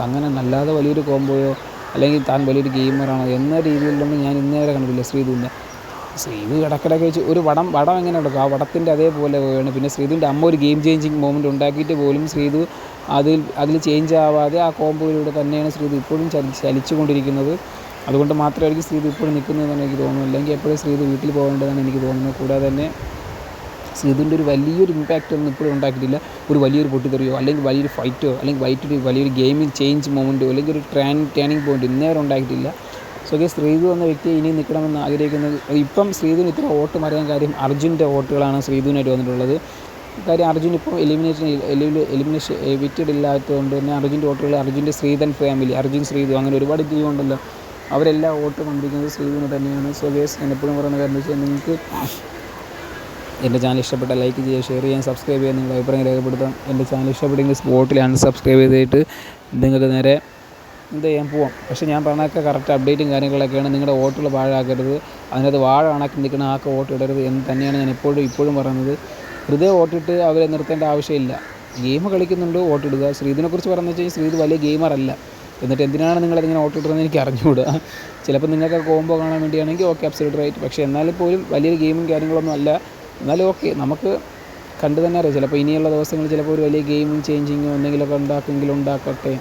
അങ്ങനെ അല്ലാതെ വലിയൊരു കോംബോയോ അല്ലെങ്കിൽ താൻ വലിയൊരു ഗെയിമറാണോ എന്ന രീതിയിലൊന്നും ഞാൻ ഇന്നേവരെ കണ്ടിട്ടില്ല ശ്രീധുവിൻ്റെ. ശ്രീധു ഇടയ്ക്കിടയ്ക്ക് വെച്ച് ഒരു വടം എങ്ങനെ എടുക്കും, ആ വടത്തിൻ്റെ അതേപോലെ വേണം. പിന്നെ ശ്രീധുവിൻ്റെ അമ്മ ഒരു ഗെയിം ചേഞ്ചിങ് മൊമെൻറ്റ് ഉണ്ടാക്കിയിട്ട് പോലും ശ്രീധു അതിൽ ചേഞ്ച് ആവാതെ ആ കോംബോയിലൂടെ തന്നെയാണ് ശ്രീധു ഇപ്പോഴും ചലിച്ചുകൊണ്ടിരിക്കുന്നത്. അതുകൊണ്ട് മാത്രമായിരിക്കും ശ്രീധു ഇപ്പോഴും നിൽക്കുന്നതെന്ന് എനിക്ക് തോന്നുന്നു. അല്ലെങ്കിൽ എപ്പോഴും ശ്രീധു വീട്ടിൽ പോകേണ്ടതെന്ന് എനിക്ക് തോന്നുന്നു. കൂടാതെ തന്നെ ശ്രീധുവിൻ്റെ ഒരു വലിയൊരു ഇമ്പാക്റ്റ് ഒന്നും ഇപ്പോഴും ഉണ്ടാക്കിയിട്ടില്ല. ഒരു വലിയൊരു പൊട്ടിത്തെറിയോ അല്ലെങ്കിൽ വലിയൊരു ഫൈറ്റോ അല്ലെങ്കിൽ വലിയൊരു ഗെയിമിൽ ചേഞ്ച് മൊമെൻറ്റോ അല്ലെങ്കിൽ ഒരു ടേണിംഗ് പോയിൻറ്റ് ഇന്നേവരെ ഉണ്ടാക്കിയിട്ടില്ല. സോ ശ്രീധു എന്ന വ്യക്തി ഇനി നിൽക്കണമെന്ന് ആഗ്രഹിക്കുന്നത്. ഇപ്പം ശ്രീധുവിന് ഇത്ര വോട്ട് മറിയാൻ കാര്യം അർജുൻ്റെ വോട്ടുകളാണ് ശ്രീധുവിനായിട്ട് വന്നിട്ടുള്ളത്. കാര്യം അർജുൻ ഇപ്പോൾ എലിമിനേഷൻ എവിക്റ്റഡ് ഇല്ലാത്തതുകൊണ്ട് തന്നെ അർജുൻ്റെ വോട്ടുകൾ അർജുൻ്റെ ശ്രീധൻ ഫാമിലി അർജുൻ ശ്രീധു അങ്ങനെ ഒരുപാട് ടീം ഉണ്ടല്ലോ, അവരെല്ലാം വോട്ട് വന്നിരിക്കുന്നത് ശ്രീധുവിന് തന്നെയാണ്. സോ ഞാൻ എപ്പോഴും പറയുന്ന കാര്യം എന്ന് വെച്ചാൽ നിങ്ങൾക്ക് എൻ്റെ ചാനൽ ഇഷ്ടപ്പെട്ട ലൈക്ക് ചെയ്യുക, ഷെയർ ചെയ്യാൻ, സബ്സ്ക്രൈബ് ചെയ്യാൻ, നിങ്ങളുടെ അഭിപ്രായം രേഖപ്പെടുത്താം. എൻ്റെ ചാനൽ ഇഷ്ടപ്പെട്ടെങ്കിൽ സ്പോട്ടിൽ അൺസബ്സ്ക്രൈബ് ചെയ്തിട്ട് നിങ്ങൾക്ക് നേരെ എന്ത് ചെയ്യാൻ പോവാം. പക്ഷേ ഞാൻ പറഞ്ഞൊക്കെ കറക്റ്റ് അപ്ഡേറ്റും കാര്യങ്ങളൊക്കെയാണ്. നിങ്ങളുടെ വോട്ടുകൾ വാഴാക്കരുത്, അതിനകത്ത് വാഴ കണക്കി നിൽക്കുന്ന ആൾക്ക് വോട്ട് ഇടരുത് എന്ന് തന്നെയാണ് ഞാൻ ഇപ്പോഴും പറയുന്നത്. വെറുതെ വോട്ടിട്ട് അവരെ നിർത്തേണ്ട ആവശ്യമില്ല. ഗെയിം കളിക്കുന്നുണ്ട്, വോട്ടിടുക. ശ്രീധുവിനെക്കുറിച്ച് പറഞ്ഞു വെച്ചാൽ ശ്രീധു വലിയ ഗെയിമറല്ല. എന്നിട്ട് എന്തിനാണ് നിങ്ങളതിങ്ങനെ വോട്ടിടുന്നതെന്ന് എനിക്ക് അറിഞ്ഞുകൂടാ. ചിലപ്പോൾ നിങ്ങൾക്ക് കോംബോ കാണാൻ വേണ്ടിയാണെങ്കിൽ ഓക്കെ, അബ്സല്യൂട്ട് റൈറ്റ്. പക്ഷേ എന്നാലും പോലും വലിയൊരു ഗെയിമും കാര്യങ്ങളൊന്നും അല്ല. എന്നാലും ഓക്കെ, നമുക്ക് കണ്ടു തന്നെ അറിയാം. ചിലപ്പോൾ ഇനിയുള്ള ദിവസങ്ങളിൽ ചിലപ്പോൾ ഒരു വലിയ ഗെയിമിങ് ചേഞ്ചിങ്ങോ എന്തെങ്കിലുമൊക്കെ ഉണ്ടാക്കട്ടെ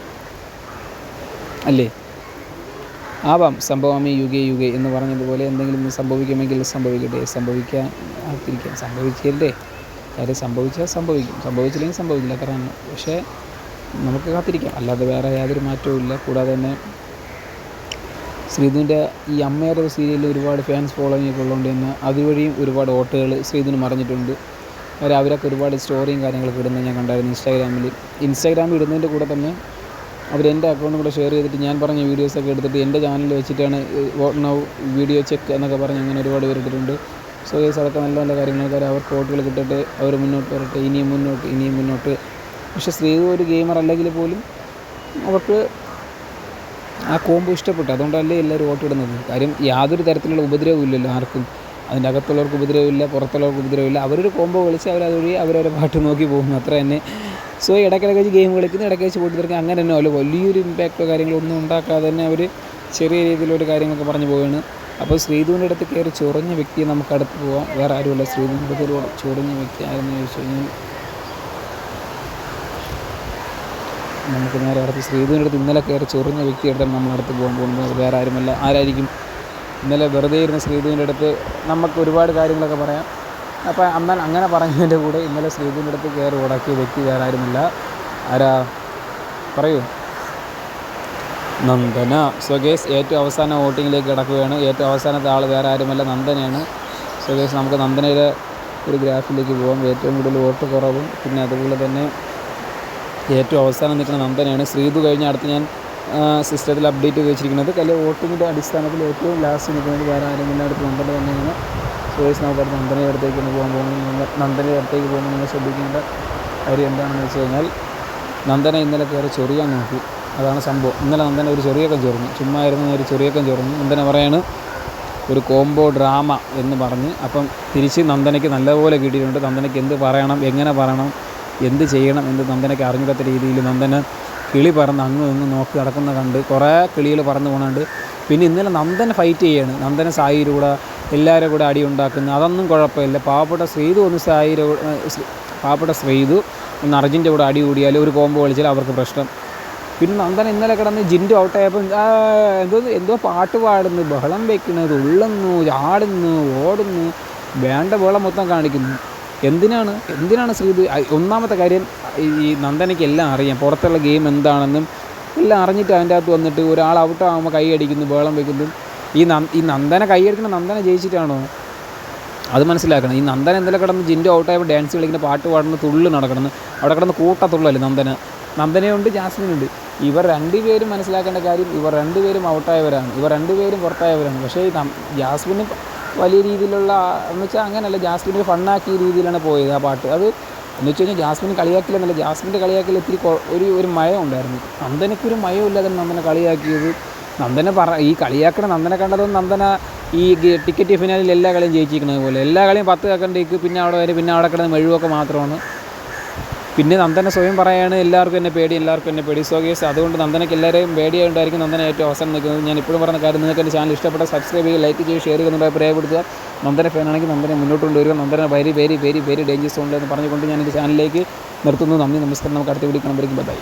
അല്ലേ. ആവാം സംഭവം യുഗേ എന്ന് പറഞ്ഞതുപോലെ എന്തെങ്കിലും സംഭവിക്കുമെങ്കിൽ സംഭവിക്കട്ടെ. സംഭവിക്കരുതേ. കാര്യം സംഭവിച്ചാൽ സംഭവിക്കും, സംഭവിച്ചില്ലെങ്കിൽ സംഭവിക്കില്ല, അത്രയാണ്. പക്ഷേ നമുക്ക് കാത്തിരിക്കാം, അല്ലാതെ വേറെ യാതൊരു മാറ്റവും ഇല്ല. കൂടാതെ തന്നെ ശ്രീധുവിൻ്റെ ഈ അമ്മയുടെ സീരിയലിൽ ഒരുപാട് ഫാൻസ് ഫോളോയിങ് ഒക്കെ ഉള്ളതുകൊണ്ട് തന്നെ അതുവഴിയും ഒരുപാട് വോട്ടുകൾ ശ്രീധുവിന് മറിഞ്ഞിട്ടുണ്ട്. അവരൊക്കെ ഒരുപാട് സ്റ്റോറിയും കാര്യങ്ങളൊക്കെ ഇടുന്നത് ഞാൻ കണ്ടായിരുന്നു ഇൻസ്റ്റാഗ്രാമിൽ ഇടുന്നതിൻ്റെ കൂടെ തന്നെ അവരെൻ്റെ അക്കൗണ്ടും കൂടെ ഷെയർ ചെയ്തിട്ട് ഞാൻ പറഞ്ഞ വീഡിയോസൊക്കെ എടുത്തിട്ട് എൻ്റെ ചാനലിൽ വെച്ചിട്ടാണ് വോട്ട് നൗ വീഡിയോ ചെക്ക് എന്നൊക്കെ പറഞ്ഞ് അങ്ങനെ ഒരുപാട് പേരിട്ടിട്ടുണ്ട്. സോ അതൊക്കെ നല്ല നല്ല കാര്യങ്ങൾ. അവർക്ക് വോട്ടുകൾ കിട്ടട്ടെ, അവർ മുന്നോട്ട് വരട്ടെ, ഇനിയും മുന്നോട്ട്. പക്ഷേ ശ്രീധു ഒരു ഗെയിമർ അല്ലെങ്കിൽ പോലും അവർക്ക് ആ കോംബോ ഇഷ്ടപ്പെട്ടു, അതുകൊണ്ടല്ലേ എല്ലാവരും വോട്ട് ഇടുന്നത്. കാര്യം യാതൊരു തരത്തിലുള്ള ഉപദ്രവവും ഇല്ലല്ലോ ആർക്കും. അതിൻ്റെ അകത്തുള്ളവർക്ക് ഉപദ്രവമില്ല, പുറത്തുള്ളവർക്ക് ഉപദ്രവമില്ല. അവരൊരു കോംബോ കളിച്ച് അവരതുവഴി അവരവരെ പാട്ട് നോക്കി പോകുന്നു, അത്ര തന്നെ. സോ ഇടയ്ക്കിടയ്ക്ക് വെച്ച് ഗെയിം കളിക്കുന്നു, ഇടയ്ക്ക് വെച്ച് പോയിട്ട് തീർക്കുക, അങ്ങനെ തന്നെ അല്ല. വലിയൊരു ഇമ്പാക്റ്റോ കാര്യങ്ങളൊന്നും ഉണ്ടാക്കാതെ തന്നെ അവർ ചെറിയ രീതിയിലൊരു കാര്യങ്ങളൊക്കെ പറഞ്ഞു പോവുകയാണ്. അപ്പോൾ ശ്രീധുവിൻ്റെ അടുത്ത് കയറി ചൊറിഞ്ഞ വ്യക്തിയെ നമുക്ക് അടുത്ത് പോകാം. വേറെ ആരുമല്ല, ശ്രീധുവിൻ്റെ അടുത്ത് ചൊറിഞ്ഞ വ്യക്തി ആരെന്ന് ചോദിച്ചു കഴിഞ്ഞാൽ നമുക്ക് നേരെ അടുത്ത് ശ്രീധുവിൻ്റെ അടുത്ത് ഇന്നലെ കയറി ചൊറിഞ്ഞ വ്യക്തിയെടുത്താണ് നമ്മളടുത്ത് പോകാൻ പോകുന്നത്. അത് വേറെ ആരായിരിക്കും? ഇന്നലെ വെറുതെ ഇരുന്ന ശ്രീധുവിൻ്റെ അടുത്ത് നമുക്ക് ഒരുപാട് കാര്യങ്ങളൊക്കെ പറയാം. അപ്പോൾ അങ്ങനെ പറഞ്ഞതിൻ്റെ കൂടെ ഇന്നലെ ശ്രീധുവിൻ്റെ അടുത്ത് കയറി ഉടക്കിയ വ്യക്തി വേറെ ആരുമില്ല. ആരാ പറയൂ? നന്ദന. സോ ഗേസ് ഏറ്റവും അവസാന വോട്ടിങ്ങിലേക്ക് കിടക്കുകയാണ്. ഏറ്റവും അവസാനത്തെ ആൾ വേറെ ആരുമല്ല, നന്ദനയാണ്. സോ ഗേസ് നമുക്ക് നന്ദനയുടെ ഒരു ഗ്രാഫിലേക്ക് പോകാം. ഏറ്റവും കൂടുതൽ വോട്ട് കുറവും പിന്നെ അതുപോലെ തന്നെ ഏറ്റവും അവസാനം നിൽക്കുന്ന നന്ദനയാണ്. ശ്രീധു കഴിഞ്ഞ അടുത്ത് ഞാൻ സിസ്റ്റത്തിൽ അപ്ഡേറ്റ് ചെയ്ത് വെച്ചിരിക്കുന്നത്. കല്യ വോട്ടിങ്ങിൻ്റെ അടിസ്ഥാനത്തിൽ ഏറ്റവും ലാസ്റ്റ് നിൽക്കുന്നത് വേറെ ആരെങ്കിലും അടുത്ത് നന്ദന തന്നെയാണ്. സോ ഗേസ് നമുക്ക് നന്ദനയുടെ അടുത്തേക്കാണ് പോകാൻ പോകുന്നത്. നന്ദനയുടെ അടുത്തേക്ക് പോകുമ്പോൾ നിങ്ങൾ ശ്രദ്ധിക്കേണ്ട കാര്യം എന്താണെന്ന് വെച്ച് കഴിഞ്ഞാൽ, നന്ദന ഇന്നലെ കയറി ചൊറിയാൻ നോക്കി, അതാണ് സംഭവം. ഇന്നലെ നന്ദന ഒരു ചൊറിയൊക്കെ ചൊറിഞ്ഞു, ചുമ്മാ ഇരുന്ന ഒരു ചൊറിയൊക്കെ ചൊറിഞ്ഞു. നന്ദന പറയാണ് ഒരു കോംബോ ഡ്രാമ എന്ന് പറഞ്ഞ്. അപ്പം തിരിച്ച് നന്ദനയ്ക്ക് നല്ലപോലെ കിട്ടിയിട്ടുണ്ട്. നന്ദനയ്ക്ക് എന്ത് പറയണം, എങ്ങനെ പറയണം, എന്ത് ചെയ്യണം എന്ന് നന്ദനയ്ക്ക് അറിഞ്ഞിടാത്ത രീതിയിൽ നന്ദന കിളി പറന്ന് അങ്ങ് നോക്കി നടക്കുന്ന കണ്ട് കുറേ കിളികൾ പറന്ന് പോകുന്നുണ്ട്. പിന്നെ ഇന്നലെ നന്ദന ഫൈറ്റ് ചെയ്യാണ്. നന്ദന സായിയുടെ കൂടെ എല്ലാവരും കൂടെ അടി ഉണ്ടാക്കുന്നു, അതൊന്നും കുഴപ്പമില്ല. പാവപ്പെട്ട ശ്രീധു ഒന്ന് അർജുൻ്റെ കൂടെ അടി കൂടിയാൽ ഒരു കോംബോ കളിച്ചാൽ അവർക്ക് പ്രശ്നം. പിന്നെ നന്ദന ഇന്നലെ കിടന്ന് ജിൻഡു ഔട്ടായപ്പോൾ എന്തോ പാട്ട് പാടുന്നു, ബഹളം വയ്ക്കുന്നു, തുള്ളുന്നു, ചാടുന്നു, ഓടുന്നു, വേണ്ട ബഹളം മൊത്തം കാണിക്കുന്നു. എന്തിനാണ് ശ്രീധു? ഒന്നാമത്തെ കാര്യം, ഈ നന്ദനയ്ക്ക് എല്ലാം അറിയാം, പുറത്തുള്ള ഗെയിം എന്താണെന്നും എല്ലാം അറിഞ്ഞിട്ട് അതിൻ്റെ അകത്ത് വന്നിട്ട് ഒരാൾ ഔട്ടാകുമ്പോൾ കൈ അടിക്കുന്നു, ബഹളം വയ്ക്കുന്നു. ഈ നന്ദന കൈ അടിക്കുന്ന നന്ദന ജയിച്ചിട്ടാണോ? അത് മനസ്സിലാക്കണം. ഈ നന്ദന എന്തെങ്കിലും കിടന്ന് ജിൻഡു ഔട്ടായപ്പോൾ ഡാൻസ് കളിക്കുന്ന, പാട്ട് പാടുന്ന, തുള്ളു നടക്കണം, അവിടെ കിടന്ന് കൂട്ടത്തുള്ളല്ലേ നന്ദനയുണ്ട്, ജാസ്മിനുണ്ട്. ഇവർ രണ്ടുപേരും മനസ്സിലാക്കേണ്ട കാര്യം, ഇവർ രണ്ടുപേരും ഔട്ടായവരാണ്, ഇവർ രണ്ടുപേരും പുറത്തായവരാണ്. പക്ഷേ ജാസ്മിന് വലിയ രീതിയിലുള്ള എന്ന് വെച്ചാൽ അങ്ങനെയല്ല, ജാസ്മിന് ഫണ്ണാക്കിയ രീതിയിലാണ് പോയത് ആ പാട്ട്. അത് എന്ന് വെച്ച് കഴിഞ്ഞാൽ ജാസ്മിന് കളിയാക്കില്ലെന്നല്ല, ജാസ്മിൻ്റെ കളിയാക്കൽ ഇത്തിരി ഒരു മയം ഉണ്ടായിരുന്നു. നന്ദനയ്ക്കൊരു മയമില്ലാതെ നന്ദന കളിയാക്കിയത്. ഈ കളിയാക്കണ നന്ദന കണ്ടതും നന്ദന ഈ ടിക്കറ്റ് ഫിനാലിൽ എല്ലാ കളിയും ജയിച്ചിരിക്കുന്നത് പോലെ എല്ലാ കളിയും 10 സെക്കൻഡേക്ക് പിന്നെ അവിടെ വരെ പിന്നെ അവിടെ കിടന്ന് മെഴുവൊക്കെ മാത്രമാണ്. പിന്നെ നന്ദന സ്വയം പറയാണ് എല്ലാവർക്കും എന്നെ പേടി. സോ ഗേസ് അതുകൊണ്ട് നന്ദനയ്ക്ക് എല്ലാവരെയും പേടിയായിട്ടായിരിക്കും നന്ദന ഏറ്റവും അവസാനം നിൽക്കുന്നത്. ഞാൻ ഇപ്പോഴും പറഞ്ഞ കാര്യം, നിങ്ങൾക്ക് എൻ്റെ ചാനൽ ഇഷ്ടപ്പെട്ട സബ്സ്ക്രൈബ് ചെയ്യുക, ലൈക്ക് ചെയ്യുക, ഷെയർ ചെയ്യുക, പ്രേയപ്പെടുത്തുക. നന്ദന ഫാനാണെങ്കിൽ നന്ദനെ മുന്നോട്ട് കൊണ്ടുവരിക. നന്ദന വെരി ഡേഞ്ചറസ് ഉണ്ട് എന്ന് പറഞ്ഞുകൊണ്ട് ഞാൻ എൻ്റെ ചാനലിലേക്ക് നിർത്തുന്നു. നന്ദി, നമസ്കാരം. നമുക്ക് അടുത്ത വീഡിയോ കാണുമ്പോഴേക്കും ബൈ.